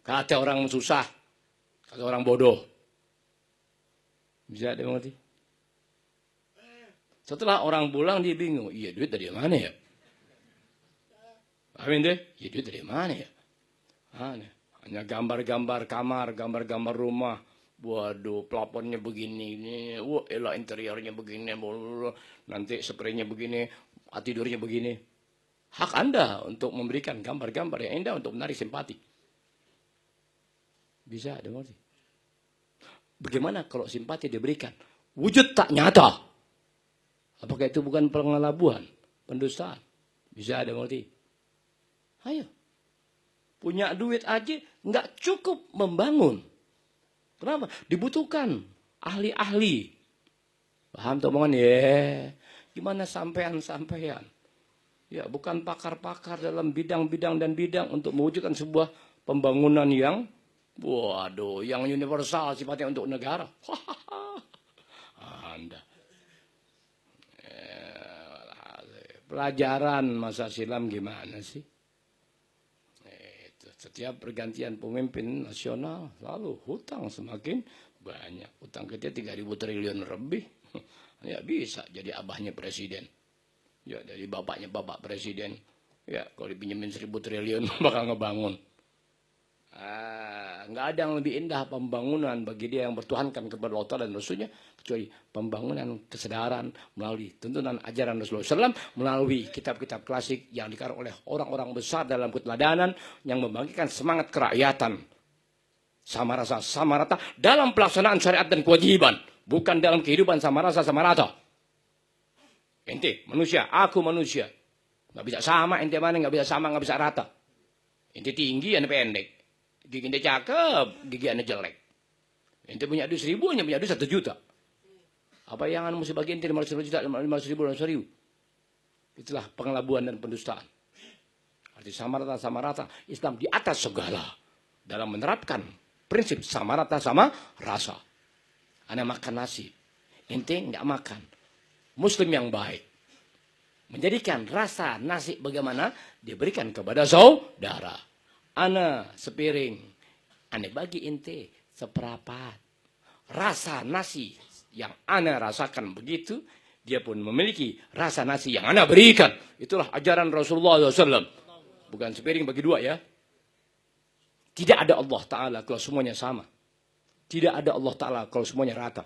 Kata orang susah. Kata orang bodoh. Bisa dimengerti? Setelah orang pulang dia bingung. Iya duit dari mana ya? Amin deh. Iya duit dari mana ya? Hanya gambar-gambar kamar, gambar-gambar rumah. Waduh, plafonnya begini, wah, elah interiornya begini, nanti spraynya begini, tidurnya begini. Hak Anda untuk memberikan gambar-gambar yang indah untuk menarik simpati. Bisa, ada ngerti? Bagaimana kalau simpati diberikan? Wujud tak nyata. Apakah itu bukan pengelabuan, pendustaan? Bisa, ada ngerti? Ayo. Punya duit aja nggak cukup membangun. Kenapa? Dibutuhkan ahli-ahli. Paham tuh omongan ya? Gimana sampean-sampean? Ya, bukan pakar-pakar dalam bidang-bidang dan bidang untuk mewujudkan sebuah pembangunan yang waduh, yang universal sifatnya untuk negara. Anda. Pelajaran masa silam gimana sih? Setiap pergantian pemimpin nasional lalu hutang semakin banyak. Hutang kita 3.000 triliun lebih. Ya bisa jadi abahnya presiden. Ya dari bapaknya bapak presiden. Ya kalau dipinjemin 1.000 triliun bakal ngebangun. Nggak ada yang lebih indah pembangunan bagi dia yang bertuhankan kepada Allah dan Rasulnya kecuali pembangunan kesadaran melalui tuntunan ajaran Rasulullah SAW, melalui kitab-kitab klasik yang dikarang oleh orang-orang besar dalam keteladanan yang membagikan semangat kerakyatan sama rasa sama rata dalam pelaksanaan syariat dan kewajiban, bukan dalam kehidupan sama rasa sama rata. Ente manusia, aku manusia. Nggak bisa sama ente mana, nggak bisa sama, nggak bisa rata. Ente tinggi, ente pendek. Gigi ente cakep, gigi ente jelek. Ente punya duit 1.000, ente punya duit 1 juta. Apa yang anda mesti bagi ente 500 juta, 500 ribu, 500 ribu? Itulah pengelabuan dan pendustaan. Arti sama rata, Islam di atas segala. Dalam menerapkan prinsip sama rata sama rasa. Anda makan nasi, ente nggak makan. Muslim yang baik. Menjadikan rasa nasi bagaimana diberikan kepada saudara. Ana sepiring, ane bagi ente seperempat. Rasa nasi yang ana rasakan begitu, dia pun memiliki rasa nasi yang ana berikan. Itulah ajaran Rasulullah SAW. Bukan sepiring bagi 2 ya. Tidak ada Allah Ta'ala kalau semuanya sama. Tidak ada Allah Ta'ala kalau semuanya rata.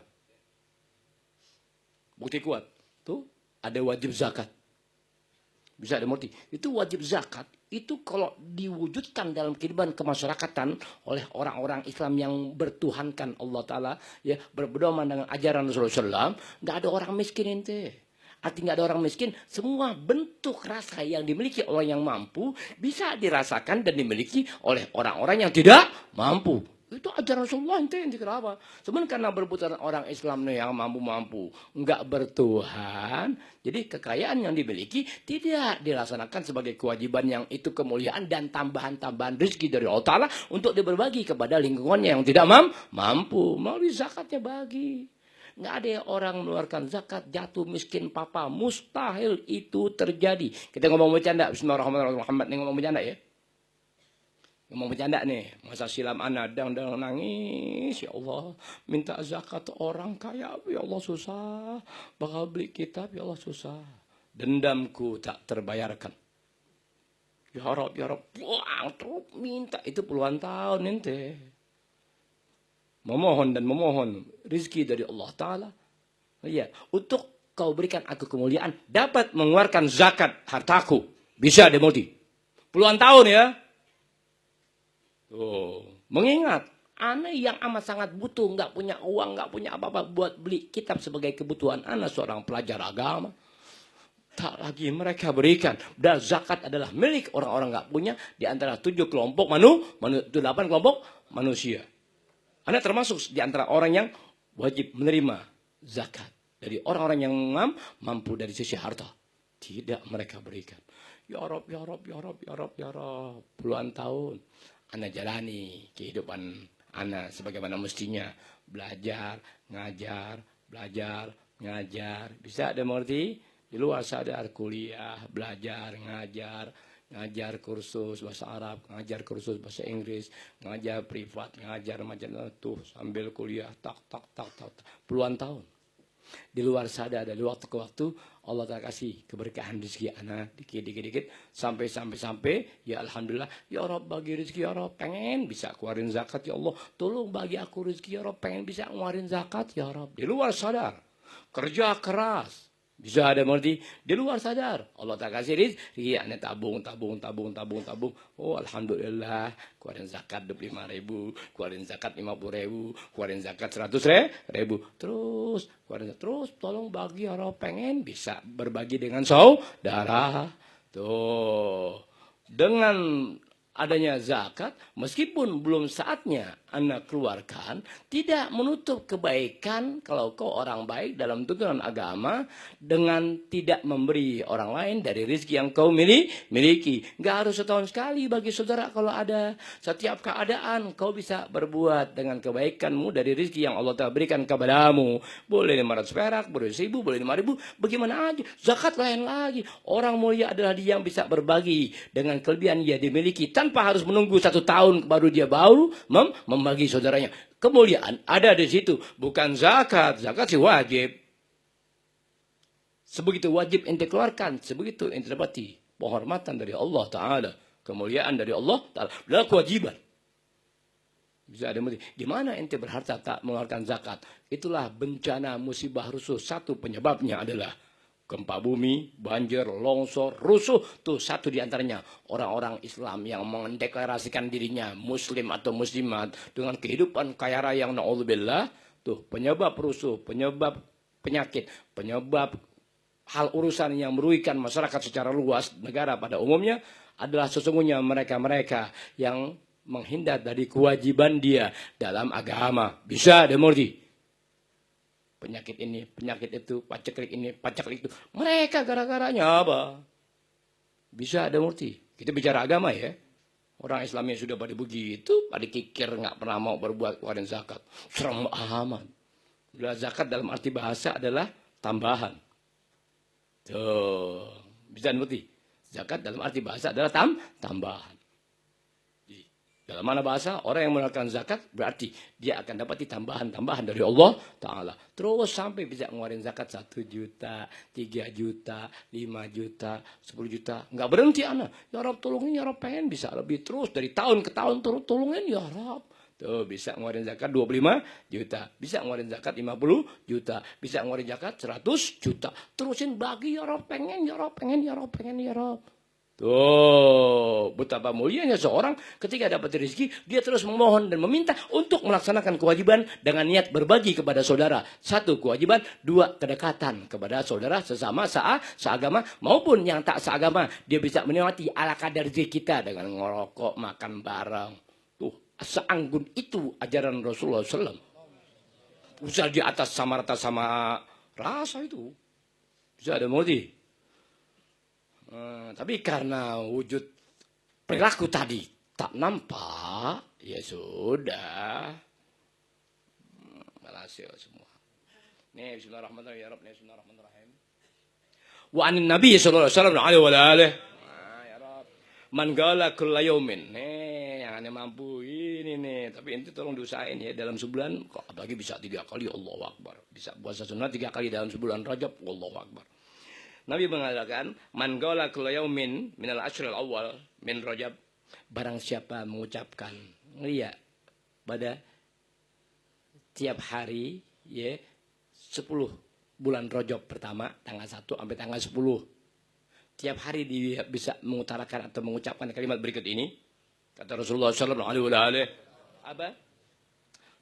Bukti kuat. Tuh ada wajib zakat. Bisa dimengerti. Itu wajib zakat. Itu kalau diwujudkan dalam kehidupan kemasyarakatan oleh orang-orang Islam yang bertuhankan Allah Ta'ala. Ya, berpedoman dengan ajaran Rasulullah SAW. Nggak ada orang miskin ente. Artinya nggak ada orang miskin. Semua bentuk rasa yang dimiliki oleh yang mampu. Bisa dirasakan dan dimiliki oleh orang-orang yang tidak mampu. Itu ajaran Rasulullah ente kenapa? Sebenarnya karena berputaran orang Islam nih yang mampu-mampu, enggak bertuhan, jadi kekayaan yang dimiliki tidak dilaksanakan sebagai kewajiban yang itu kemuliaan dan tambahan-tambahan rezeki dari Allah Ta'ala untuk diberbagi kepada lingkungannya yang tidak mampu. Melalui zakatnya bagi. Nggak ada yang orang mengeluarkan zakat jatuh miskin papa. Mustahil itu terjadi. Kita ngomong bercanda. Bismillahirrahmanirrahim. Muhammad nih ngomong bercanda ya. Ngomong bercanda nih, masa silam anak dan nangis, ya Allah, minta zakat orang kaya, ya Allah susah, bakal beli kitab, ya Allah susah, dendamku tak terbayarkan. Ya Rob, buang terus minta, itu puluhan tahun ente. Memohon dan memohon rizki dari Allah Ta'ala. Ya, untuk kau berikan aku kemuliaan, dapat mengeluarkan zakat hartaku, bisa dimulti. Puluhan tahun ya. Oh, mengingat anak yang amat sangat butuh, nggak punya uang, nggak punya apa-apa buat beli kitab sebagai kebutuhan anak seorang pelajar agama. Tak lagi mereka berikan. Dan zakat adalah milik orang-orang nggak punya di antara 7 kelompok 8 kelompok manusia. Anak termasuk di antara orang yang wajib menerima zakat dari orang-orang yang mampu dari sisi harta. Tidak mereka berikan. Ya Rob, puluhan tahun. Ana jalani kehidupan ana sebagaimana mestinya. Belajar, ngajar. Bisa ada mengerti? Di luar sadar kuliah, belajar, ngajar kursus bahasa Arab, ngajar kursus bahasa Inggris, ngajar privat, ngajar macam tuh sambil kuliah, tak. Puluhan tahun. Di luar sadar dari waktu ke waktu Allah Ta'ala kasih keberkahan rezeki anak dikit sampai ya Alhamdulillah ya Rob bagi rezeki ya Rob pengen bisa keluarin zakat ya Allah tolong bagi aku rezeki ya Rob pengen bisa ngeluarin zakat ya Rob. Di luar sadar kerja keras bisa ada mengerti di luar sadar Allah Ta'ala kasih rezeki anak tabung. Oh Alhamdulillah keluarin zakat 25.000, keluarin zakat 50.000, keluarin zakat 100.000, terus tolong bagi orang pengen bisa berbagi dengan saudara. Tuh dengan adanya zakat meskipun belum saatnya anak keluarkan tidak menutup kebaikan kalau kau orang baik dalam tuntunan agama dengan tidak memberi orang lain dari rezeki yang kau miliki. Nggak harus setahun sekali bagi saudara kalau ada. Setiap keadaan kau bisa berbuat dengan kebaikanmu dari rezeki yang Allah telah berikan kepadamu. Boleh 500 perak, boleh 1.000, boleh 5.000, bagaimana aja. Zakat lain lagi. Orang mulia adalah dia yang bisa berbagi dengan kelebihan dia dimiliki tanpa harus menunggu 1 tahun baru dia membagi saudaranya. Kemuliaan ada di situ. Bukan zakat. Zakat sih wajib. Sebegitu wajib ente keluarkan. Sebegitu ente dapati penghormatan dari Allah Ta'ala. Kemuliaan dari Allah Ta'ala. Adalah kewajiban. Bisa ada gimana ente berharta tak mengeluarkan zakat? Itulah bencana musibah rusuh. Satu penyebabnya adalah gempa bumi, banjir, longsor, rusuh. Tuh satu diantaranya orang-orang Islam yang mendeklarasikan dirinya muslim atau muslimat dengan kehidupan kaya raya yang na'udzubillah. Tuh penyebab rusuh, penyebab penyakit, penyebab hal urusan yang merugikan masyarakat secara luas, negara pada umumnya, adalah sesungguhnya mereka-mereka yang menghindar dari kewajiban dia dalam agama. Bisa, Demurti. Penyakit ini, penyakit itu, paceklik ini, paceklik itu. Mereka gara-garanya apa? Bisa, Demurti. Kita bicara agama ya. Orang Islam yang sudah pada begitu, pada kikir, nggak pernah mau berbuat keluarin zakat. Serem amat. Zakat dalam arti bahasa adalah tambahan. Tuh, bisa Demurti. Zakat dalam arti bahasa adalah tambahan. Dalam mana bahasa, orang yang mengeluarkan zakat berarti dia akan dapat tambahan-tambahan dari Allah Ta'ala. Terus sampai bisa ngeluarin zakat 1 juta, 3 juta, 5 juta, 10 juta. Nggak berhenti anak. Ya Rob tolongin, ya Rob pengen bisa lebih terus. Dari tahun ke tahun tolongin ya Rob. Tuh bisa ngeluarin zakat 25 juta. Bisa ngeluarin zakat 50 juta. Bisa ngeluarin zakat 100 juta. Terusin bagi ya Rob pengen, ya Rob pengen, ya Rob pengen, ya Rob. Tuh, betapa mulianya seorang ketika dapat rezeki, dia terus memohon dan meminta untuk melaksanakan kewajiban dengan niat berbagi kepada saudara. 1, kewajiban. 2, kedekatan kepada saudara sesama seagama maupun yang tak seagama. Dia bisa menikmati ala kadar rezeki kita dengan ngerokok, makan bareng. Tuh, seanggun itu ajaran Rasulullah SAW. Usah di atas sama rata sama rasa itu. Bisa ada mudi. Tapi karena wujud perilaku tadi tak nampak, ya sudah. Berhasil semua. Nih, bismillahirrahmanirrahim. Ya Rabb, bismillahirrahmanirrahim. Wa anin Nabi sallallahu alaihi wasallam. Ya Rabb. Man qala kulla yaumin. Nih, yang aneh mampu ini nih. Tapi ente tolong diusahain ya dalam sebulan. Kok apalagi bisa 3 kali, Allahu Akbar. Bisa puasa sunat 3 kali dalam sebulan Rajab, Allahu Akbar. Nabi mengatakan, man qala kulla yaumin minal ashril awal min Rajab, barang siapa mengucapkan iya pada tiap hari ya 10 bulan Rajab pertama tanggal 1 sampai tanggal 10. Tiap hari dia bisa mengutarakan atau mengucapkan kalimat berikut ini. Kata Rasulullah sallallahu alaihi wasallam, apa?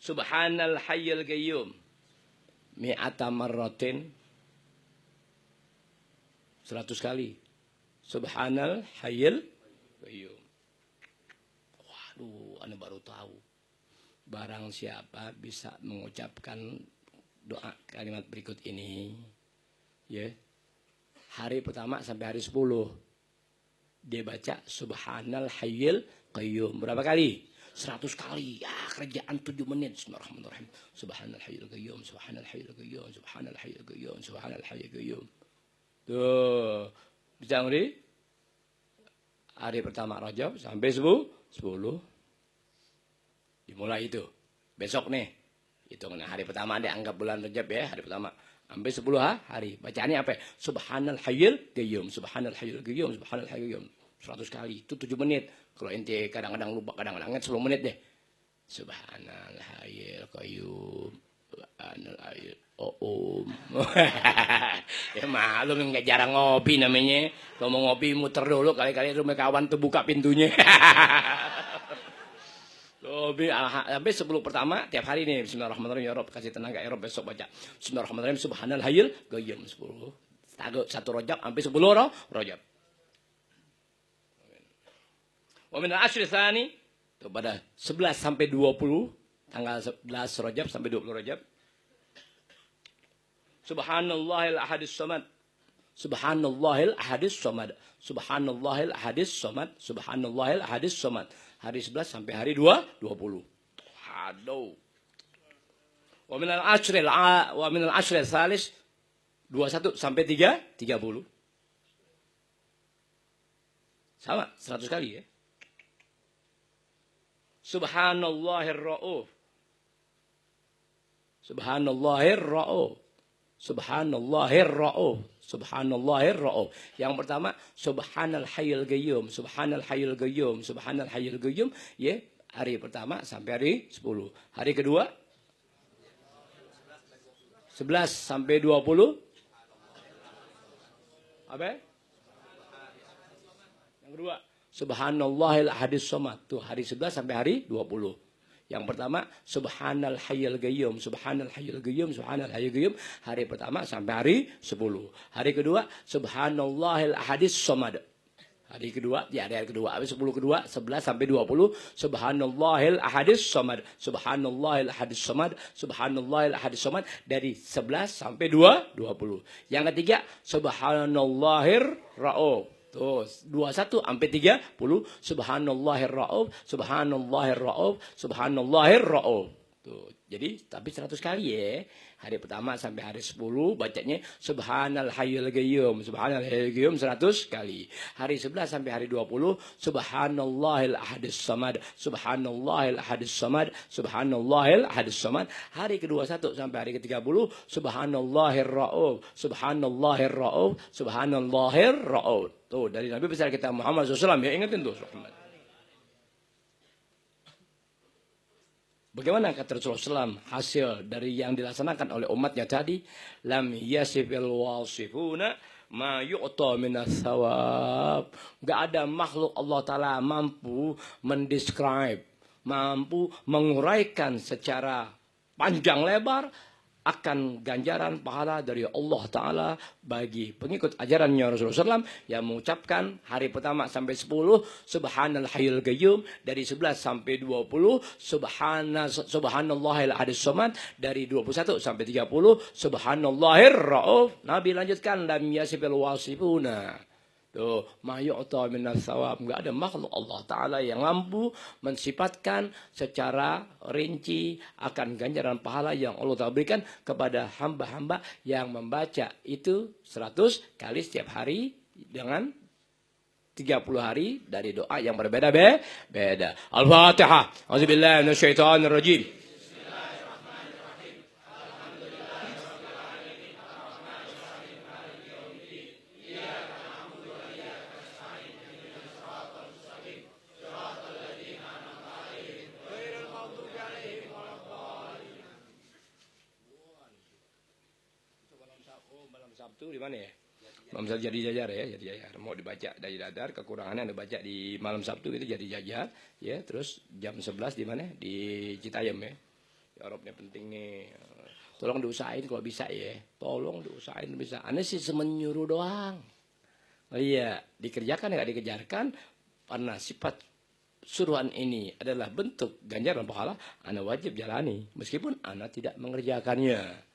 Subhanal hayyul qayyum mi'ata marratin, 100 kali. Subhanal hayyul qayyum. Waduh, ane baru tahu. Barang siapa bisa mengucapkan doa kalimat berikut ini, ya. Hari pertama sampai hari 10. Dia baca Subhanal hayyul qayyum. Berapa kali? 100 kali. Ya, kerjaan 7 menit. Bismillahirrahmanirrahim. Subhanal hayyul qayyum, subhanal hayyul qayyum, subhanal hayyul qayyum, subhanal hayyul qayyum. Tuh, bisa ngerti? Hari pertama Rajab sampai 10. Dimulai itu. Besok nih. Itu hari pertama dia anggap bulan Rajab ya, hari pertama. Sampai 10 hari. Bacaannya apa? Subhanal hayyul qayyum, subhanal hayyul qayyum, subhanal hayyul qayyum. 100 kali. Itu 7 menit. Kalau ente kadang-kadang lupa, kadang-kadang 10 menit deh. Subhanal hayyul qayyum. Subhanal hayyul ya maklum nggak jarang ngopi namanya. Kalau mau ngopi muter dulu kali-kali rumah kawan tuh buka pintunya. Sampai 10 pertama tiap hari nih. Bismillahirrahmanirrahim. Ya Rob kasih tenaga ya Rob besok baca. Bismillahirrahmanirrahim. Subhanal hayyul qayyum 10. 1 Rajab sampai 10 Rajab. Wa min al-ashr tsani itu pada 11 sampai 20 tanggal 11 Rajab sampai 20 Rajab. Subhanallahil ahadis samad. Subhanallahil ahadis samad. Subhanallahil ahadis samad. Subhanallahil ahadis samad. Hari 11 sampai hari 20. Aduh. Wa minal ashril salis 21 sampai 30. Sama 100 kali ya. Subhanallahir rauf. Subhanallahir rauf. Subhanallahir rauf. Subhanallahir rauf. Yang pertama subhanal hayyul qayyum, subhanal hayyul qayyum, subhanal hayyul qayyum ya, hari pertama sampai hari 10. Hari kedua 11 sampai 20 apa? Yang kedua subhanallahil ahadis samad. Tuh hari 11 sampai hari 20. Yang pertama, Subhanal Hayyul Qayyum, Subhanal Hayyul Qayyum, Subhanal Hayyul Qayyum. Hari pertama sampai hari 10. Hari kedua, Subhanallahil Ahadis Somad. Hari kedua, ya hari kedua, habis 10 kedua, 11 sampai 20. Subhanallahil Ahadis Somad, Subhanallahil Ahadis Somad, Subhanallahil Ahadis Somad. Dari 11 sampai 20. Yang ketiga, Subhanallahir Ra'uf. Tuh, 21 sampai 30. Subhanallahir Ra'uf, Subhanallahir Ra'uf, Subhanallahir Ra'uf. Tuh, jadi tapi 100 kali ya. Hari pertama sampai hari 10 bacanya Subhanal Hayyul Qayyum, Subhanal Hayyul Qayyum 100 kali. Hari 11 sampai hari 20 Subhanallahil Ahadis Samad, Subhanallahil Ahadis Samad, Subhanallahil Ahadis Samad. Hari ke-21 sampai hari ke-30 Subhanallahir Ra'uf, Subhanallahir Ra'uf, Subhanallahir Ra'uf. Tuh, dari Nabi besar kita Muhammad SAW ya, ingatin tuh. Bagaimana kata Rasulullah SAW hasil dari yang dilaksanakan oleh umatnya tadi? Lam yasifil wasifuna ma yu'ta minas thawab. Gak ada makhluk Allah Ta'ala mampu mendescribe, mampu menguraikan secara panjang lebar akan ganjaran pahala dari Allah Ta'ala bagi pengikut ajarannya Rasulullah SAW yang mengucapkan hari pertama sampai 10 Subhanal Hayyul Qayyum, dari 11 sampai 20 Subhanallahil Ahadis Somad, dari 21 sampai 30 Subhanallahir Ra'uf. Nabi lanjutkan lam yasifil wasifuna. Tuh, ma yu'ta minas thawab. Enggak ada makhluk Allah Ta'ala yang mampu mensifatkan secara rinci akan ganjaran pahala yang Allah Ta'ala berikan kepada hamba-hamba yang membaca itu 100 kali setiap hari dengan 30 hari dari doa yang berbeda-beda. Al-Fatihah. Auzubillahi minasyaitonir rajim. Sabtu di mana ya? Malam Sabtu jadi jajar ya, jadi jajar. Mau dibaca dari dadar, kekurangannya dibaca di malam Sabtu itu jadi jajar, ya. Terus jam 11 di mana? Di Citayam ya. Ya Eropnya penting nih. Tolong diusahain kalau bisa ya. Tolong diusahain bisa. Aneh sih semenyuruh doang. Oh iya, dikerjakan nggak dikerjakan karena sifat suruhan ini adalah bentuk ganjaran pahala, Anda wajib jalani meskipun Anda tidak mengerjakannya.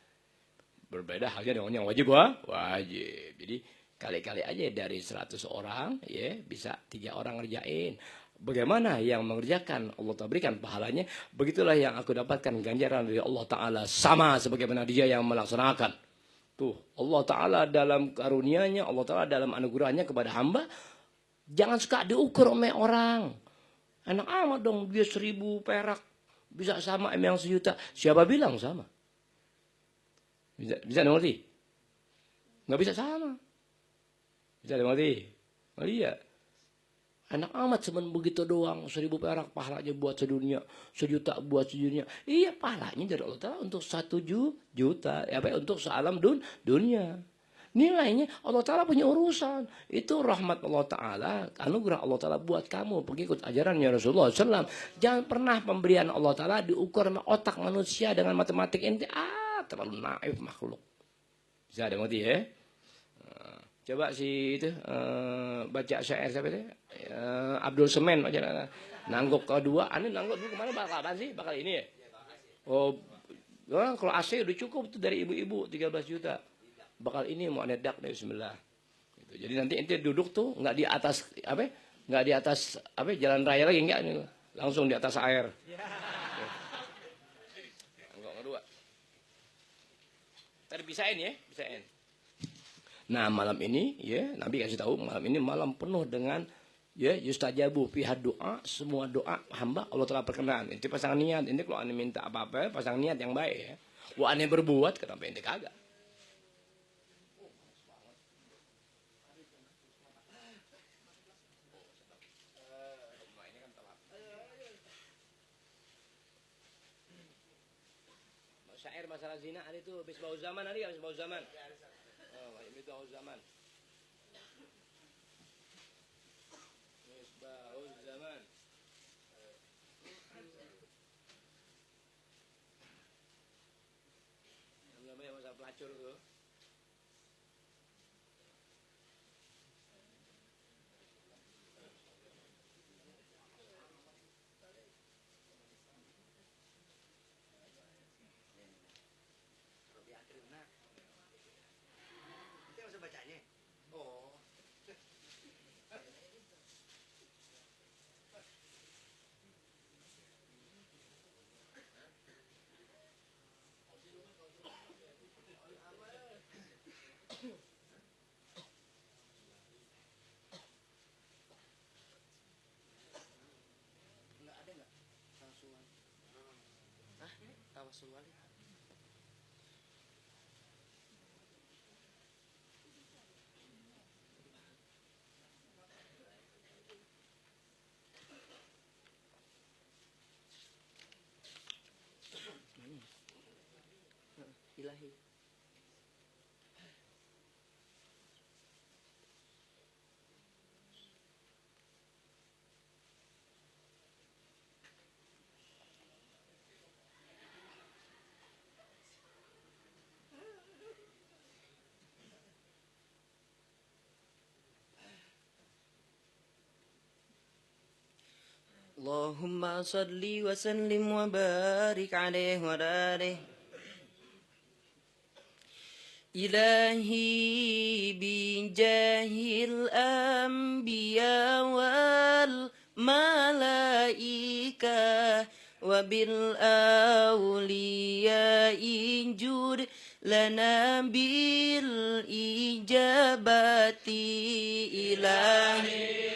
Berbeda halnya dengan yang wajib wajib. Jadi kali-kali aja dari 100 orang ya bisa 3 orang ngerjain. Bagaimana yang mengerjakan Allah Ta'ala berikan pahalanya, begitulah yang aku dapatkan ganjaran dari Allah Ta'ala sama sebagaimana dia yang melaksanakan. Tuh, Allah Ta'ala dalam karunia-Nya, Allah Ta'ala dalam anugerahnya kepada hamba, jangan suka diukur oleh orang. Enak amat dong dia 1000 perak bisa sama yang 1 juta. Siapa bilang sama? Bisa mengerti? Nggak bisa sama. Bisa mengerti? Oh iya. Enak amat cuman begitu doang. 1000 perak pahalanya buat sedunia. 1 juta buat sedunia. Iya, pahalanya dari Allah Ta'ala untuk 1 juta. Untuk sealam dunia. Nilainya Allah Ta'ala punya urusan. Itu rahmat Allah Ta'ala. Anugerah Allah Ta'ala buat kamu. Pengikut ajarannya Rasulullah SAW. Jangan pernah pemberian Allah Ta'ala diukur sama otak manusia dengan matematik inti. Terlalu naif makhluk. Bisa ada ngerti ya? Coba si itu baca syair siapa itu? Abdul Semen aja. Nanggok kedua, aneh nanggok dulu kemana bakal apa sih? Bakal ini ya? Oh, kalau AC udah cukup tuh dari ibu-ibu 13 juta. Bakal ini mau nedak dari bismillah. Gitu. Jadi nanti ente duduk tuh nggak di atas nggak di atas jalan raya lagi enggak nih. Langsung di atas air. Tadi bisain ya, bisain. Nah malam ini ya Nabi kasih tahu malam ini malam penuh dengan ya yustajabu pihak doa, semua doa hamba Allah telah perkenan. Inti pasang niat, ini kalau ane minta apa-apa pasang niat yang baik ya. Wah ane berbuat kenapa ente kagak? Syair masalah zina ada itu Misbahul Zaman ada ya Misbahul Zaman. Oh, Misbahul Zaman. Misbahul Zaman. pelacur tuh. Itu yang bisa bacanya. Oh. Enggak ada enggak? Tawasul wali. Hah? Tawasul wali. Ilahi. Allahumma salli wa sallim wa barik alaihi wa alihi. إلهي بجاه الأنبياء والملائكة وبالأولياء جود لنا بالإجابة إلهي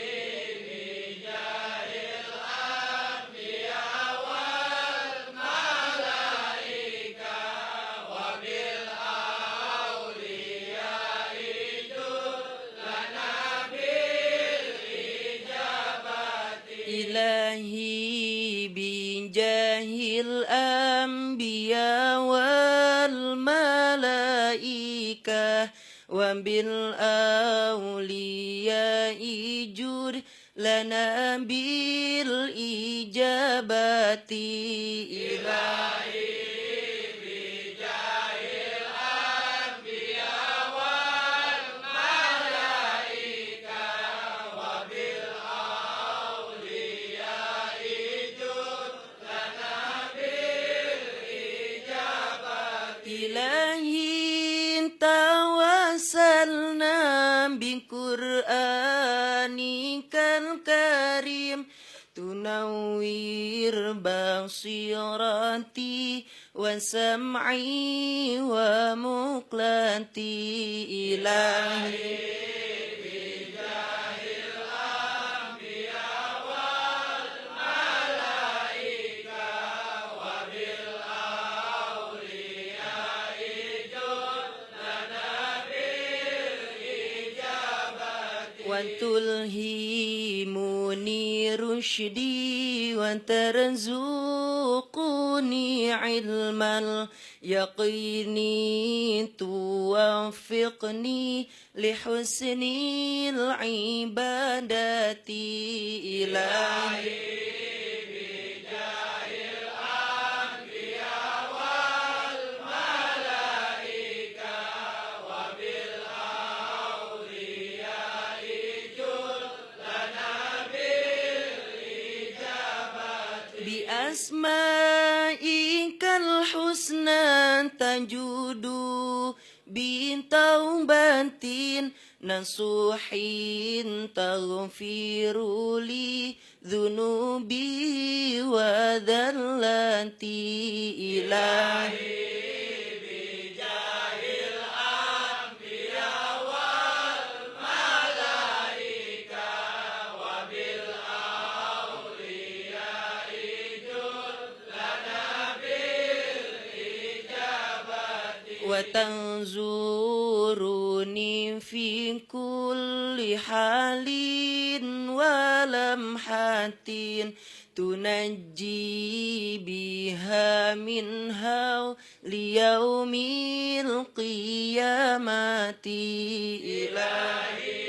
إلهي بجاه الأنبياء والملائكة وبالأولياء جود لنا بالإجابة إلهي إلهي توسلنا بقرآنك الكريم تنوير بصيرتي وسمعي ومقلتي إلهي وتلهمني رشدي وترزقني علم اليقين توفقني لحسن العبادة إلهي بأسمائك الحسنى تجود بتوبة نصوح تغفر لي ذنوبي وذلتي إلهي وتنظرني في كل حال ولمحة تنجي بها منها ليوم القيامة إلهي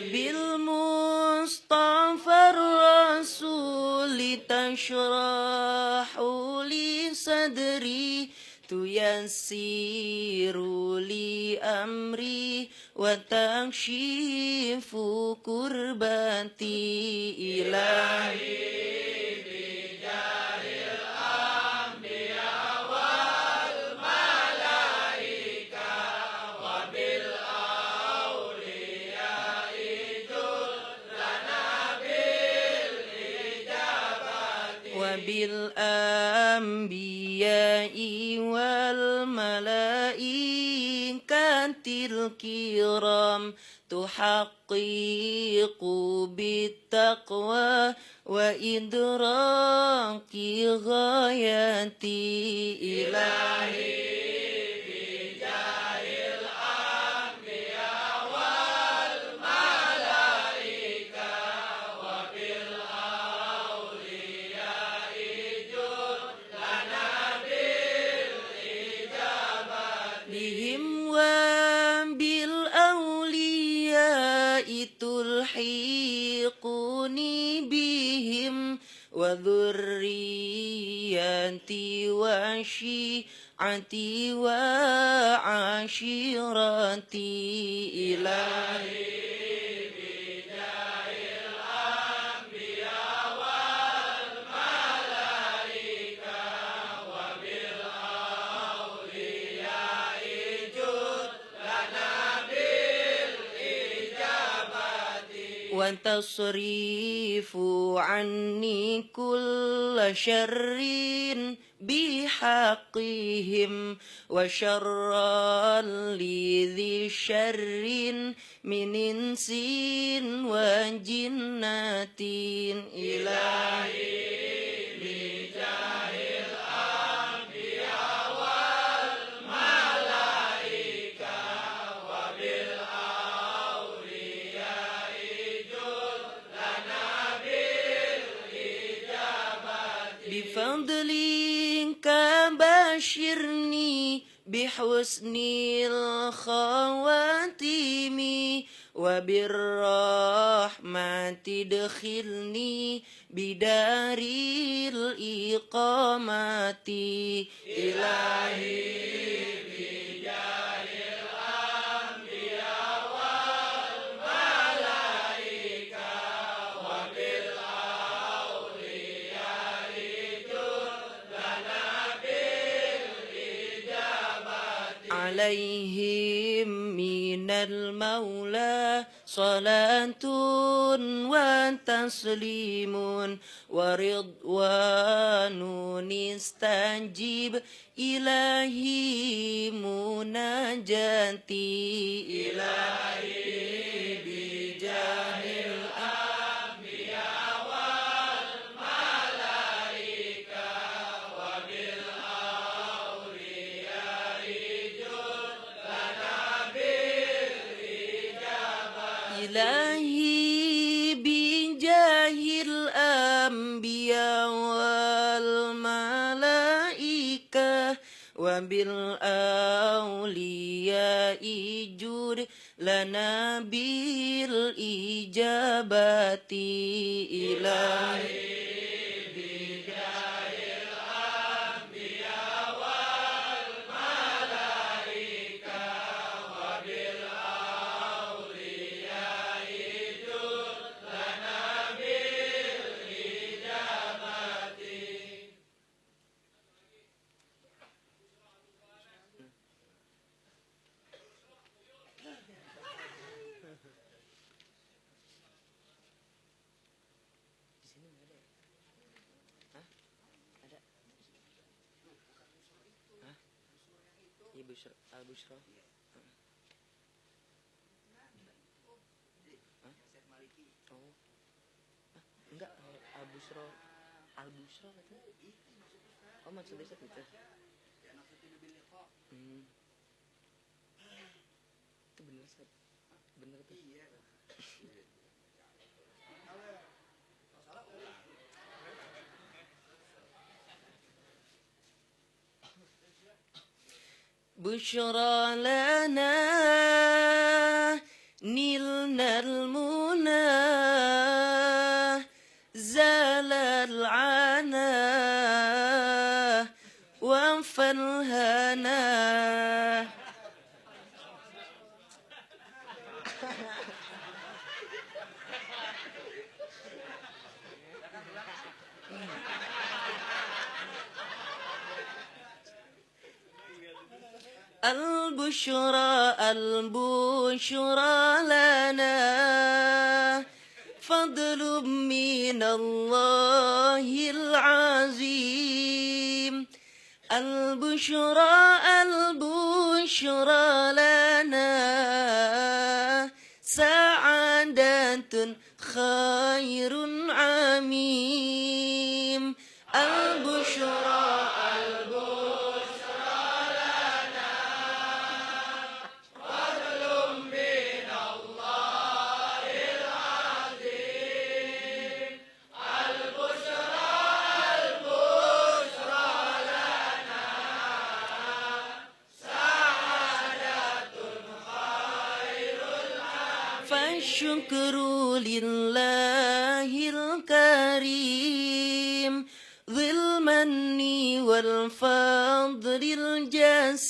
وبالمصطفى الرسول تشرح لي صدري تيسير لي أمري وتكشف كربتي إلهي وبالأنبياء والملائكة الكرام تحقق بالتقوى وإدراك غايتي إلهي بهم وبالأولياء تلحقني بهم وذريتي وشيعتي وعشيرتي إلهي وتصريف عني كل شر بحقهم وشر لذي شر من إنس وجنات إلهي بفضلك بشرني بحسن الخواتيم وبالرحمة ادخلني بدار الإقامة إلهي عليهم من المولى صلاة وتسليم ورضوان استجب إلهي مناجاتي إلهي بجاه إلهي بجاه الأنبياء والملائكة وبالأولياء جود لنا بالإجابة إلهي Al-Bushra. Oh. Enggak, Al-Bushra. Al-Bushra katanya. Oh, maksudnya itu. Itu bener, Ustaz. Bener tuh. بشرى لنا نلنا الهنا البشرى البشرى لنا فضل من الله العظيم البشرى البشرى لنا سعادة خير عميم البشرى فالشكر لله الكريم ذي المن والفضل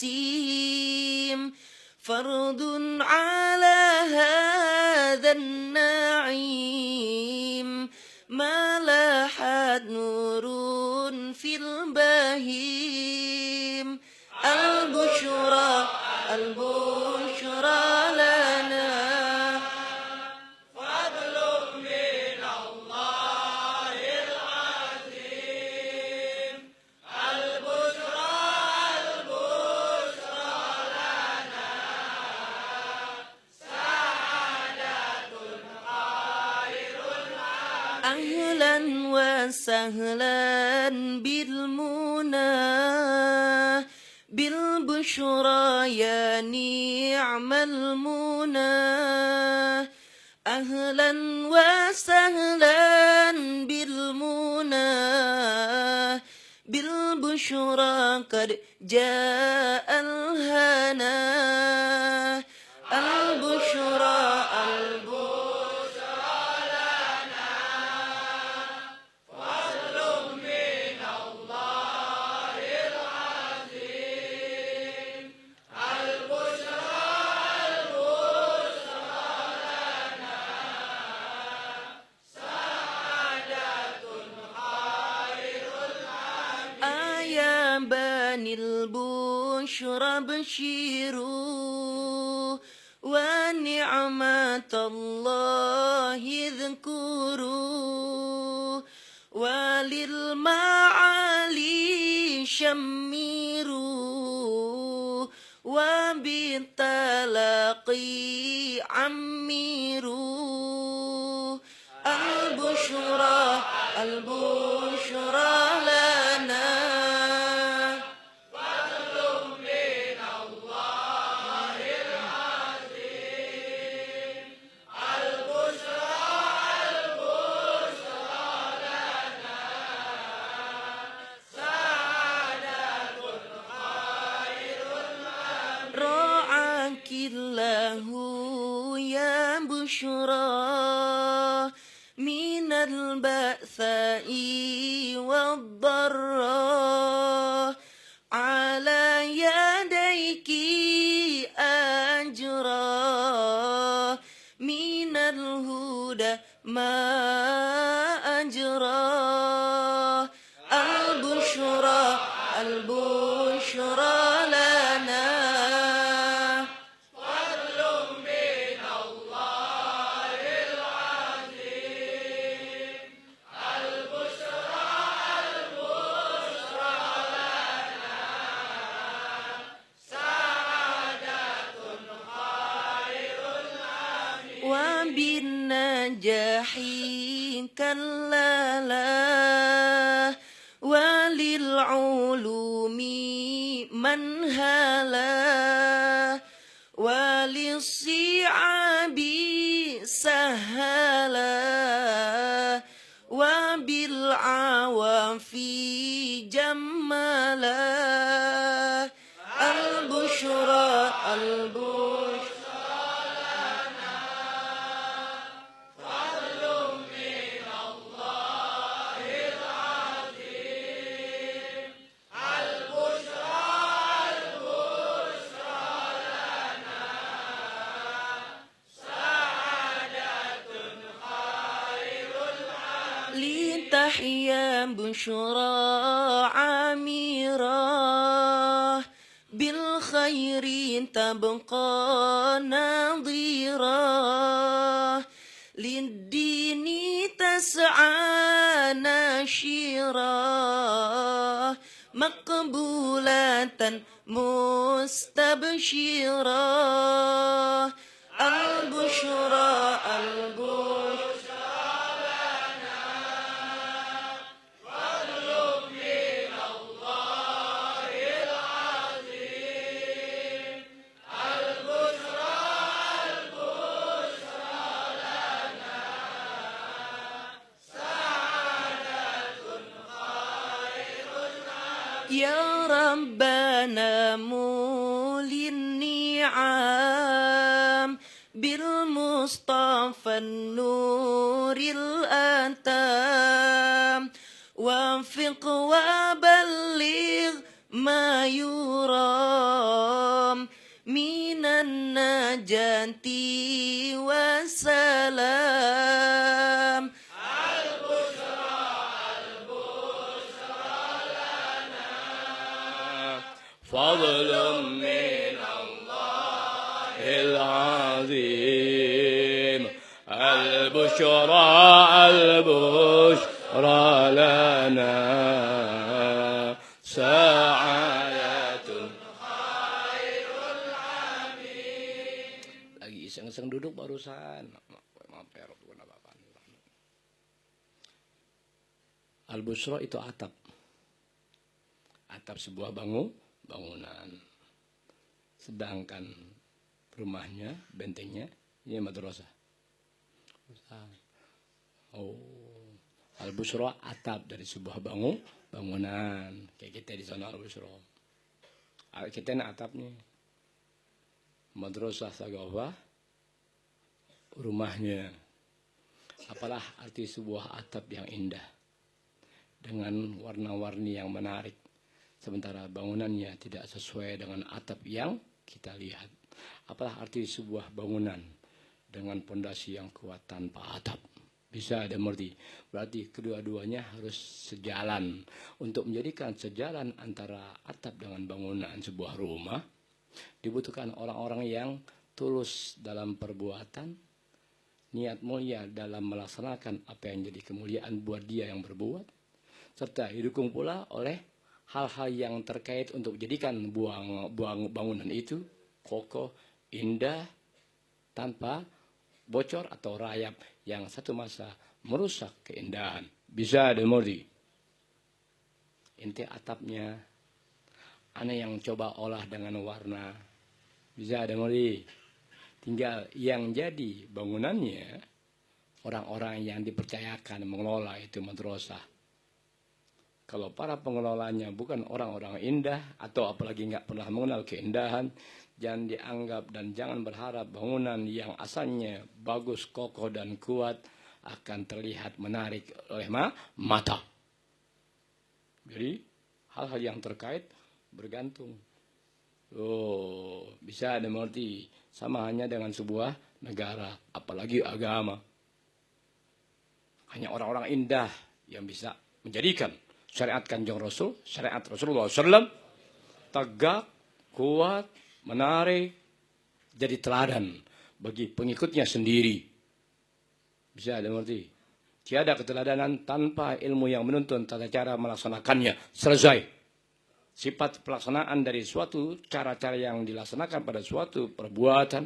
الجسيم فرض على هذا النعيم ما لاحت نور في البهيم البشرى البشرى لنا أهلا وسهلا بالمنى بالبشرى يا نعم المنى أهلا وسهلا بالمنى بالبشرى قد جاء الهنا البشرى بني البشرى بشيروا ونعمة الله اذكروا وللمعالي شمروا وبالتلاقي عمروا البشرى البشرى لنا الله يا بشرى من البأساء والضراء على يديك أجرى من الهدى ما أجرى البشرى البشرى لنا وبالنجاح كلا لا وللعلوم منهلا وللصعاب سهلا وبالعوافي جملا البشرى البشرى تحيا بشرى عامرة بالخير تبقى نظيرة للدين تسعى ناشرة مقبولة مستبشرة البشرى يا ربنا مولي النعم بالمصطفى النور الأتام وفق وبلغ ما يرام من النجاة والسلام فضل من الله العظيم البشرى لنا سعادة خير العميد. Lagi iseng-iseng duduk barusan. Al-Busra itu atap. Atap sebuah bangunan. Sedangkan rumahnya, bentengnya, ini madrasah. Oh, Al-Busra atap dari sebuah bangunan. Kayak kita di sana Al-Busra. Kita ini atapnya. Madrasah Sagawah, rumahnya. Apalah arti sebuah atap yang indah. Dengan warna-warni yang menarik. Sementara bangunannya tidak sesuai dengan atap yang kita lihat. Apalah arti sebuah bangunan dengan pondasi yang kuat tanpa atap? Bisa ada mengerti. Berarti kedua-duanya harus sejalan. Untuk menjadikan sejalan antara atap dengan bangunan sebuah rumah, dibutuhkan orang-orang yang tulus dalam perbuatan, niat mulia dalam melaksanakan apa yang jadi kemuliaan buat dia yang berbuat, serta didukung pula oleh hal-hal yang terkait untuk jadikan bangunan itu kokoh, indah, tanpa bocor atau rayap yang satu masa merusak keindahan. Bisa dimengerti. Inti atapnya, aneh yang coba olah dengan warna. Bisa dimengerti. Tinggal yang jadi bangunannya, orang-orang yang dipercayakan mengelola itu madrasah. Kalau para pengelolanya bukan orang-orang indah atau apalagi nggak pernah mengenal keindahan, jangan dianggap dan jangan berharap bangunan yang asalnya bagus, kokoh dan kuat akan terlihat menarik oleh mata. Jadi hal-hal yang terkait bergantung. Oh, bisa dimengerti. Sama hanya dengan sebuah negara, apalagi agama. Hanya orang-orang indah yang bisa menjadikan syariat Kanjeng Rasul, syariat Rasulullah SAW tegak, kuat, menarik, jadi teladan bagi pengikutnya sendiri. Bisa dimengerti. Tiada keteladanan tanpa ilmu yang menuntun tata cara melaksanakannya. Selesai. Sifat pelaksanaan dari suatu cara-cara yang dilaksanakan pada suatu perbuatan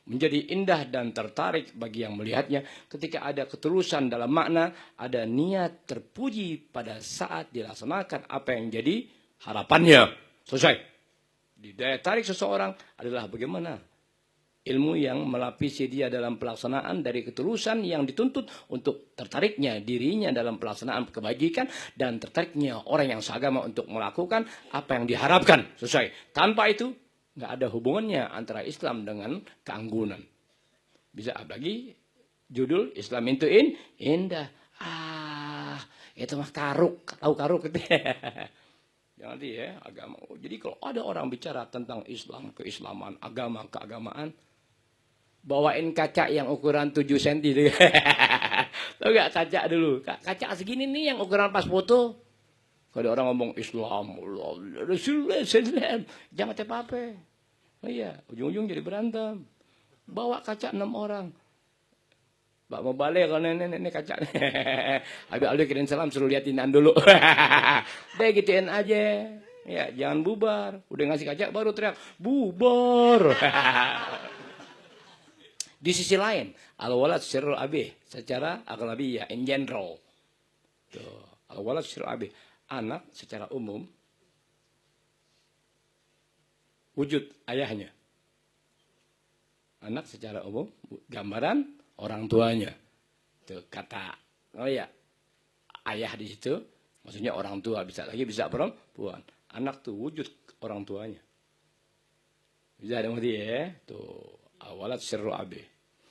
menjadi indah dan tertarik bagi yang melihatnya ketika ada ketulusan dalam makna, ada niat terpuji pada saat dilaksanakan apa yang jadi harapannya. Selesai. Di daya tarik seseorang adalah bagaimana ilmu yang melapisi dia dalam pelaksanaan dari ketulusan yang dituntut untuk tertariknya dirinya dalam pelaksanaan kebajikan dan tertariknya orang yang seagama untuk melakukan apa yang diharapkan. Selesai. Tanpa itu nggak ada hubungannya antara Islam dengan keanggunan. Bisa apalagi judul Islam itu indah. Itu mah karuk, tahu karuk gitu. Jangan ya agama. Jadi kalau ada orang bicara tentang Islam, keislaman, agama, keagamaan, bawain kaca yang ukuran 7 cm. Tahu gak kaca dulu? Kaca segini nih yang ukuran pas foto. Kalau orang ngomong Islam, Rasulullah, jangan apa-apa. Oh iya, ujung-ujung jadi berantem. Bawa kaca 6 orang. Mbak mau balik kalau nenek kaca. Habis Aldo kirim salam suruh liatin dulu. Deh gituin aja. Ya, jangan bubar. Udah ngasih kaca baru teriak, bubar. Di sisi lain, al-walad syirrul abi secara aghlabiyah in general. Tuh, al-walad syirrul abi, anak secara umum wujud ayahnya. Anak secara umum gambaran orang tuanya. Tuh kata ayah di situ maksudnya orang tua, bisa lagi bisa perempuan. Anak tuh wujud orang tuanya. Bisa ada ngerti ya? Tuh awalat syirru abi.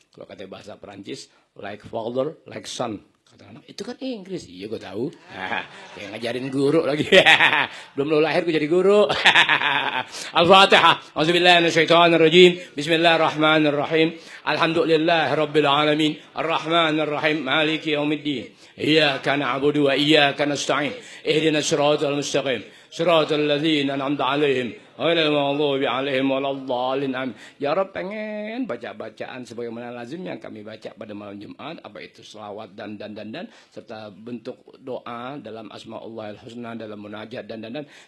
Kalau kata bahasa Perancis, like father, like son. Kata anak, itu kan Inggris. Iya gue tahu. Kayak ngajarin guru lagi. Belum lo lahir gue jadi guru. Al-Fatihah. Auzubillahiminasyaitonirrajim. Bismillahirrahmanirrahim. Alhamdulillah Rabbil alamin. Ar-Rahmanirrahim. Maliki yaumiddin. Iyyaka na'budu wa iyyaka nasta'in. Ihdinas siratal mustaqim. Siratal ladzina an'amta 'alaihim ghairil maghdubi 'alaihim waladdallin. Ya Rabb, pengen baca bacaan sebagaimana lazimnya kami baca pada malam Jumat, apa itu selawat dan serta bentuk doa dalam asmaullahil husna, dalam munajat dan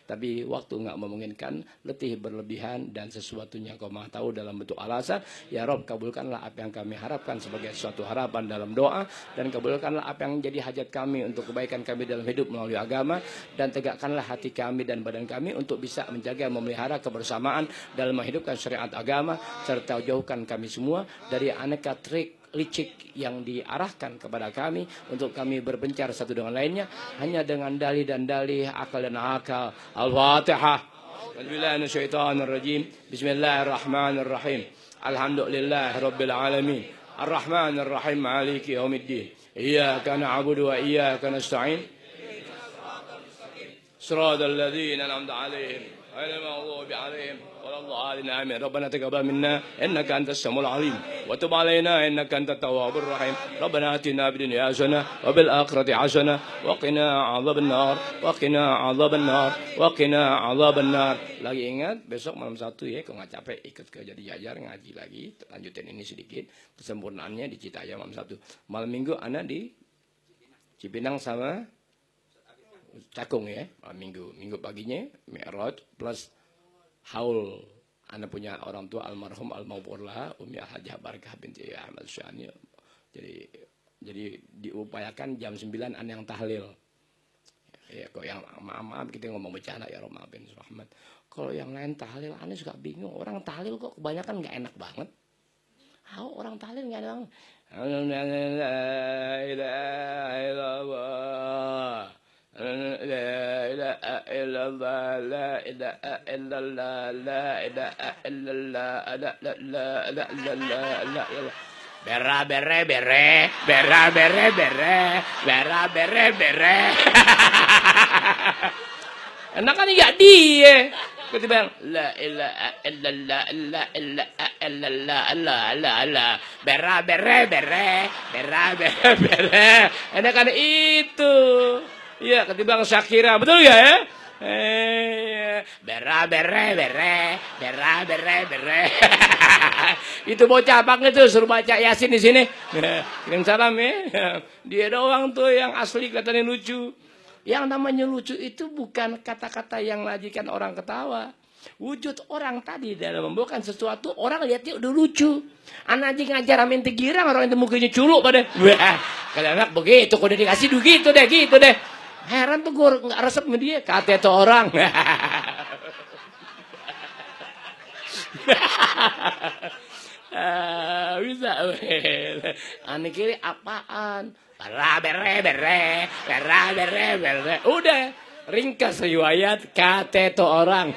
tapi waktu enggak memungkinkan, letih berlebihan dan sesuatunya Kau Maha tahu dalam bentuk alasan. Ya Rabb, kabulkanlah apa yang kami harapkan sebagai suatu harapan dalam doa, dan kabulkanlah apa yang menjadi hajat kami untuk kebaikan kami dalam hidup melalui agama, dan tegakkanlah hati kami dan badan kami untuk bisa menjaga memelihara kebersamaan dalam menghidupkan syariat agama, serta jauhkan kami semua dari aneka trik licik yang diarahkan kepada kami untuk kami berbencar satu dengan lainnya hanya dengan dalih dan dalih, akal dan akal. Al-Fatihah. Bismillahirrahmanirrahim. Alhamdulillah Rabbil alamin. Ar-Rahmanirrahim. Maliki yaumiddin. Iyyaka na'budu wa iyyaka nasta'in. صراط الذين أنعمت عليهم غير المغضوب عليهم ولا الضالين آمين. ربنا تقبل منا إنك أنت السميع العليم وتب علينا إنك أنت التواب الرحيم. ربنا آتنا في الدنيا حسنة وفي الآخرة حسنة وقنا عذاب النار وقنا عذاب النار وقنا عذاب النار. Lagi ingat besok malam 1 ya, kalau nggak capek ikut ke Jadi Jajar ngaji lagi, lanjutin ini sedikit kesempurnaannya di Citayam malam 1. Malam Minggu anak di Cipinang sama Cakung ya, minggu paginya Mi'raj plus haul. Anak punya orang tua almarhum almarhumah Umi Hajah Barakah binti Ahmad Syani. Jadi diupayakan jam 9 anak yang tahlil. Ya kok yang maaf kita ngomong bercanda ya Rob, maafin Rahmat. Kalau yang lain tahlil aneh suka bingung. Orang tahlil kok kebanyakan nggak enak banget. Orang tahlil nggak enak. La ilaha illallah. La ilaha illallah, la ilaha illallah, la ilaha illallah, la ilaha. Bera bere bere, bera bere bere, bera bere bere. Enak kan enggak dia. Ketimbang la ilaha illallah, la ilaha illallah, la bera bere bere, bera bere bere. Enak kan itu. Iya, ketimbang Shakira, betul gak ya? Bera bere bere, bera bere bere. Itu bocah banget tuh, suruh baca Yasin di sini. Kirim salam ya. Dia doang tuh yang asli katanya lucu. Yang namanya lucu itu bukan kata-kata yang lajikan orang ketawa. Wujud orang tadi dalam membawakan sesuatu, orang lihatnya udah lucu. Anak aja ngajar amin tegirang, orang itu mukanya culuk pada. Kalau anak begitu, kalau dikasih gitu deh. Heran tuh gue nggak resep sama dia, kata itu orang. Bisa. Aneh kiri apaan? Bere. Udah ringkas riwayat kata itu orang.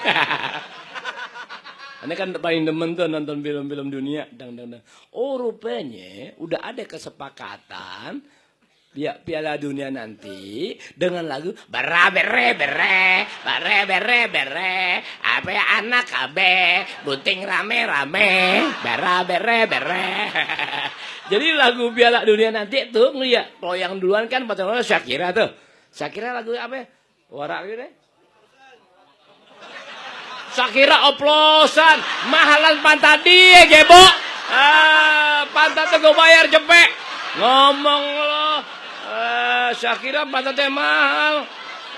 Ini kan paling demen tuh nonton film-film dunia. Oh rupanya udah ada kesepakatan. Piala Dunia nanti dengan lagu bara bere bere bare bere bere apa ya anak kabe bunting rame rame bara bere bere. Jadi lagu Piala Dunia nanti tuh ngeliat kalau yang duluan kan pacarnya Shakira tuh. Shakira lagu apa? Warak gitu deh. Shakira oplosan mahalan pantat dia gebo. Pantat tuh gue bayar cepet. Ngomong lo. Shakira pantatnya mahal.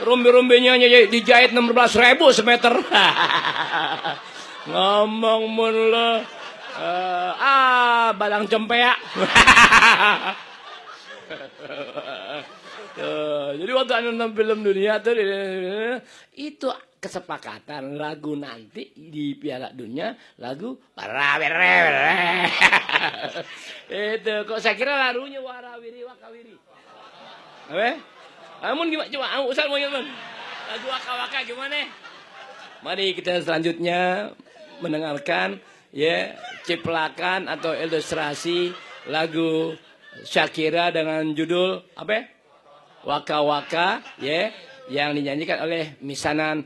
Rumbi-rumbinya dijahit 16.000 semeter. Ngomong mun lo. Balang cempek. Jadi waktu nonton film dunia tuh itu kesepakatan lagu nanti di Piala Dunia lagu warawiri. Itu kok saya kira lagunya warawiri wakawiri. Apa? Amun gimana coba Ustaz mau gimana? Lagu waka-waka gimana? Mari kita selanjutnya mendengarkan ya ciplakan atau ilustrasi lagu Shakira dengan judul apa? Waka-waka ya yang dinyanyikan oleh Misanan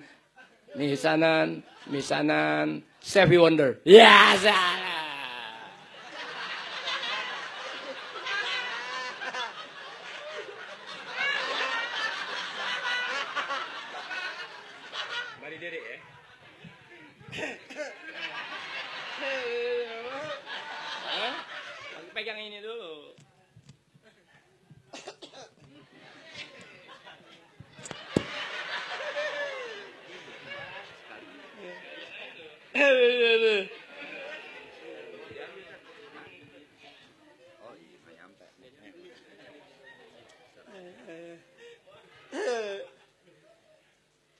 Stevie Wonder. Ya salah. Mari Dedek ya. Pegang ini dulu.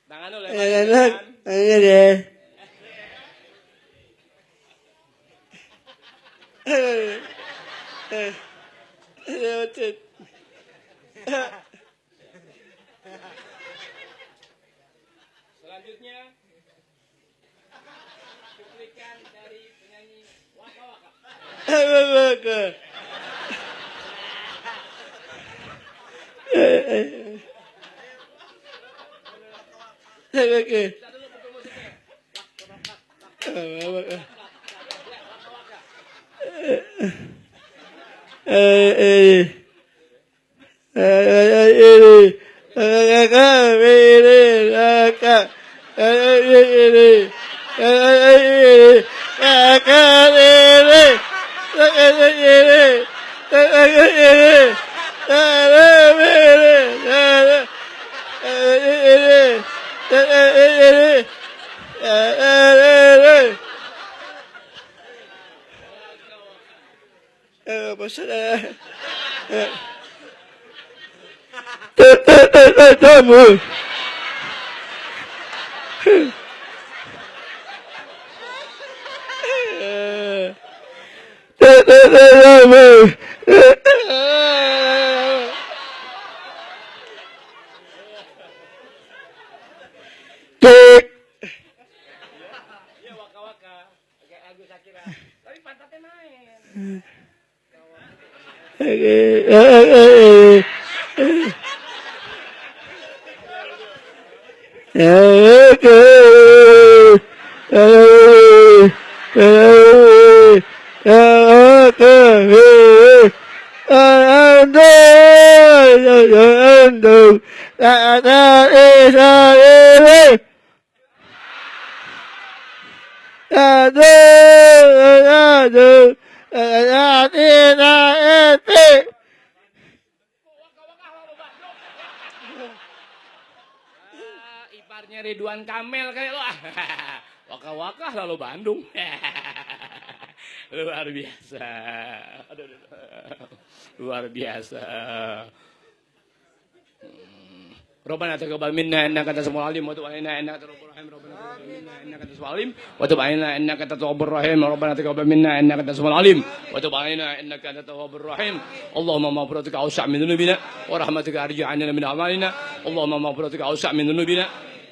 Tangan dulu selanjutnya cuplikan dari penyanyi waka-waka. Iya waka-waka kayak lagu Shakira tapi pantatnya main. Iparnya Ridwan Kamil kayak lo. Waka-waka lalu Bandung. Luar biasa. Luar biasa. Rabbana taqabbal minna innaka antas samiul alim wa tub alaina innaka antas tawwabur rahim. Rabbana taqabbal minna innaka antas samiul alim wa tub alaina innaka antas tawwabur rahim. Rabbana taqabbal minna innaka antas samiul alim wa tub alaina innaka antas tawwabur rahim. Allahumma maghfiratuka awsa' min dhunubina wa rahmatuka arju 'anna min a'malina. Allahumma maghfiratuka awsa' min dhunubina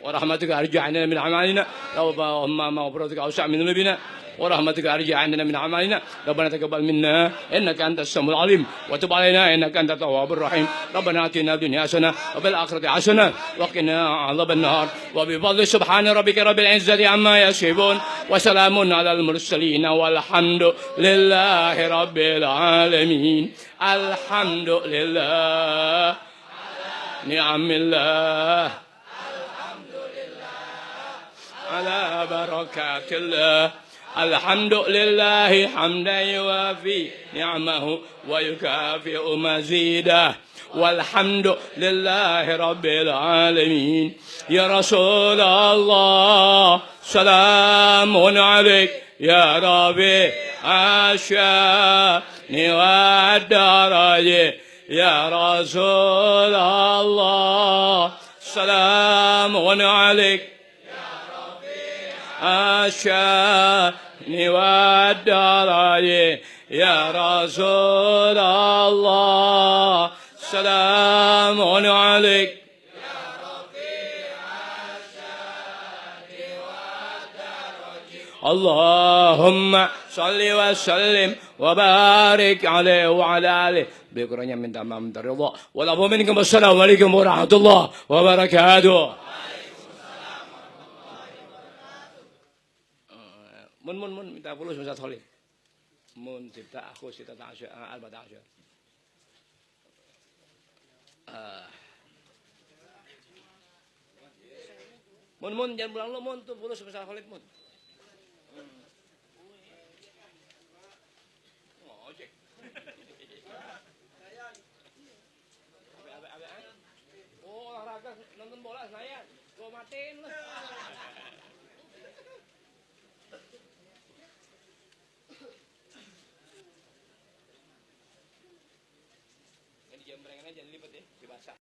wa rahmatuka arju 'anna min a'malina. Allahumma maghfiratuka awsa' min dhunubina ورحمتك أرجع عندنا من أعمالنا ربنا تقبل منا إنك أنت السميع العليم وتب علينا إنك أنت التواب الرحيم ربنا آتنا في الدنيا حسنة وفي الآخرة حسنة وقنا عذاب النار وبفضل سبحان ربك رب العزة عما يصفون وسلام على المرسلين والحمد لله رب العالمين الحمد لله نعم الله على بركات الله الحمد لله حمدا يوافي نعمه ويكافئ مزيده والحمد لله رب العالمين يا رسول الله سلام عليك يا ربي الشان والدرجة يا رسول الله سلام عليك الشان والدرجة يا رسول الله سلام عليك اللهم صل وسلم وبارك عليه وعلى آله بقرنيا من تمام الرضا والعفو منكم والسلام عليكم ورحمة الله وبركاته mun minta puluh Ustaz Khalid. Mun cipta aku sita ta'asyur al-bata'asyur. Mun jangan pulang lo mun tuh puluh Ustaz Khalid mun. Ojek. Oh olahraga nonton bola Senayan. Gua matiin lah. Jam berengana jangan lipat ya, dibaca.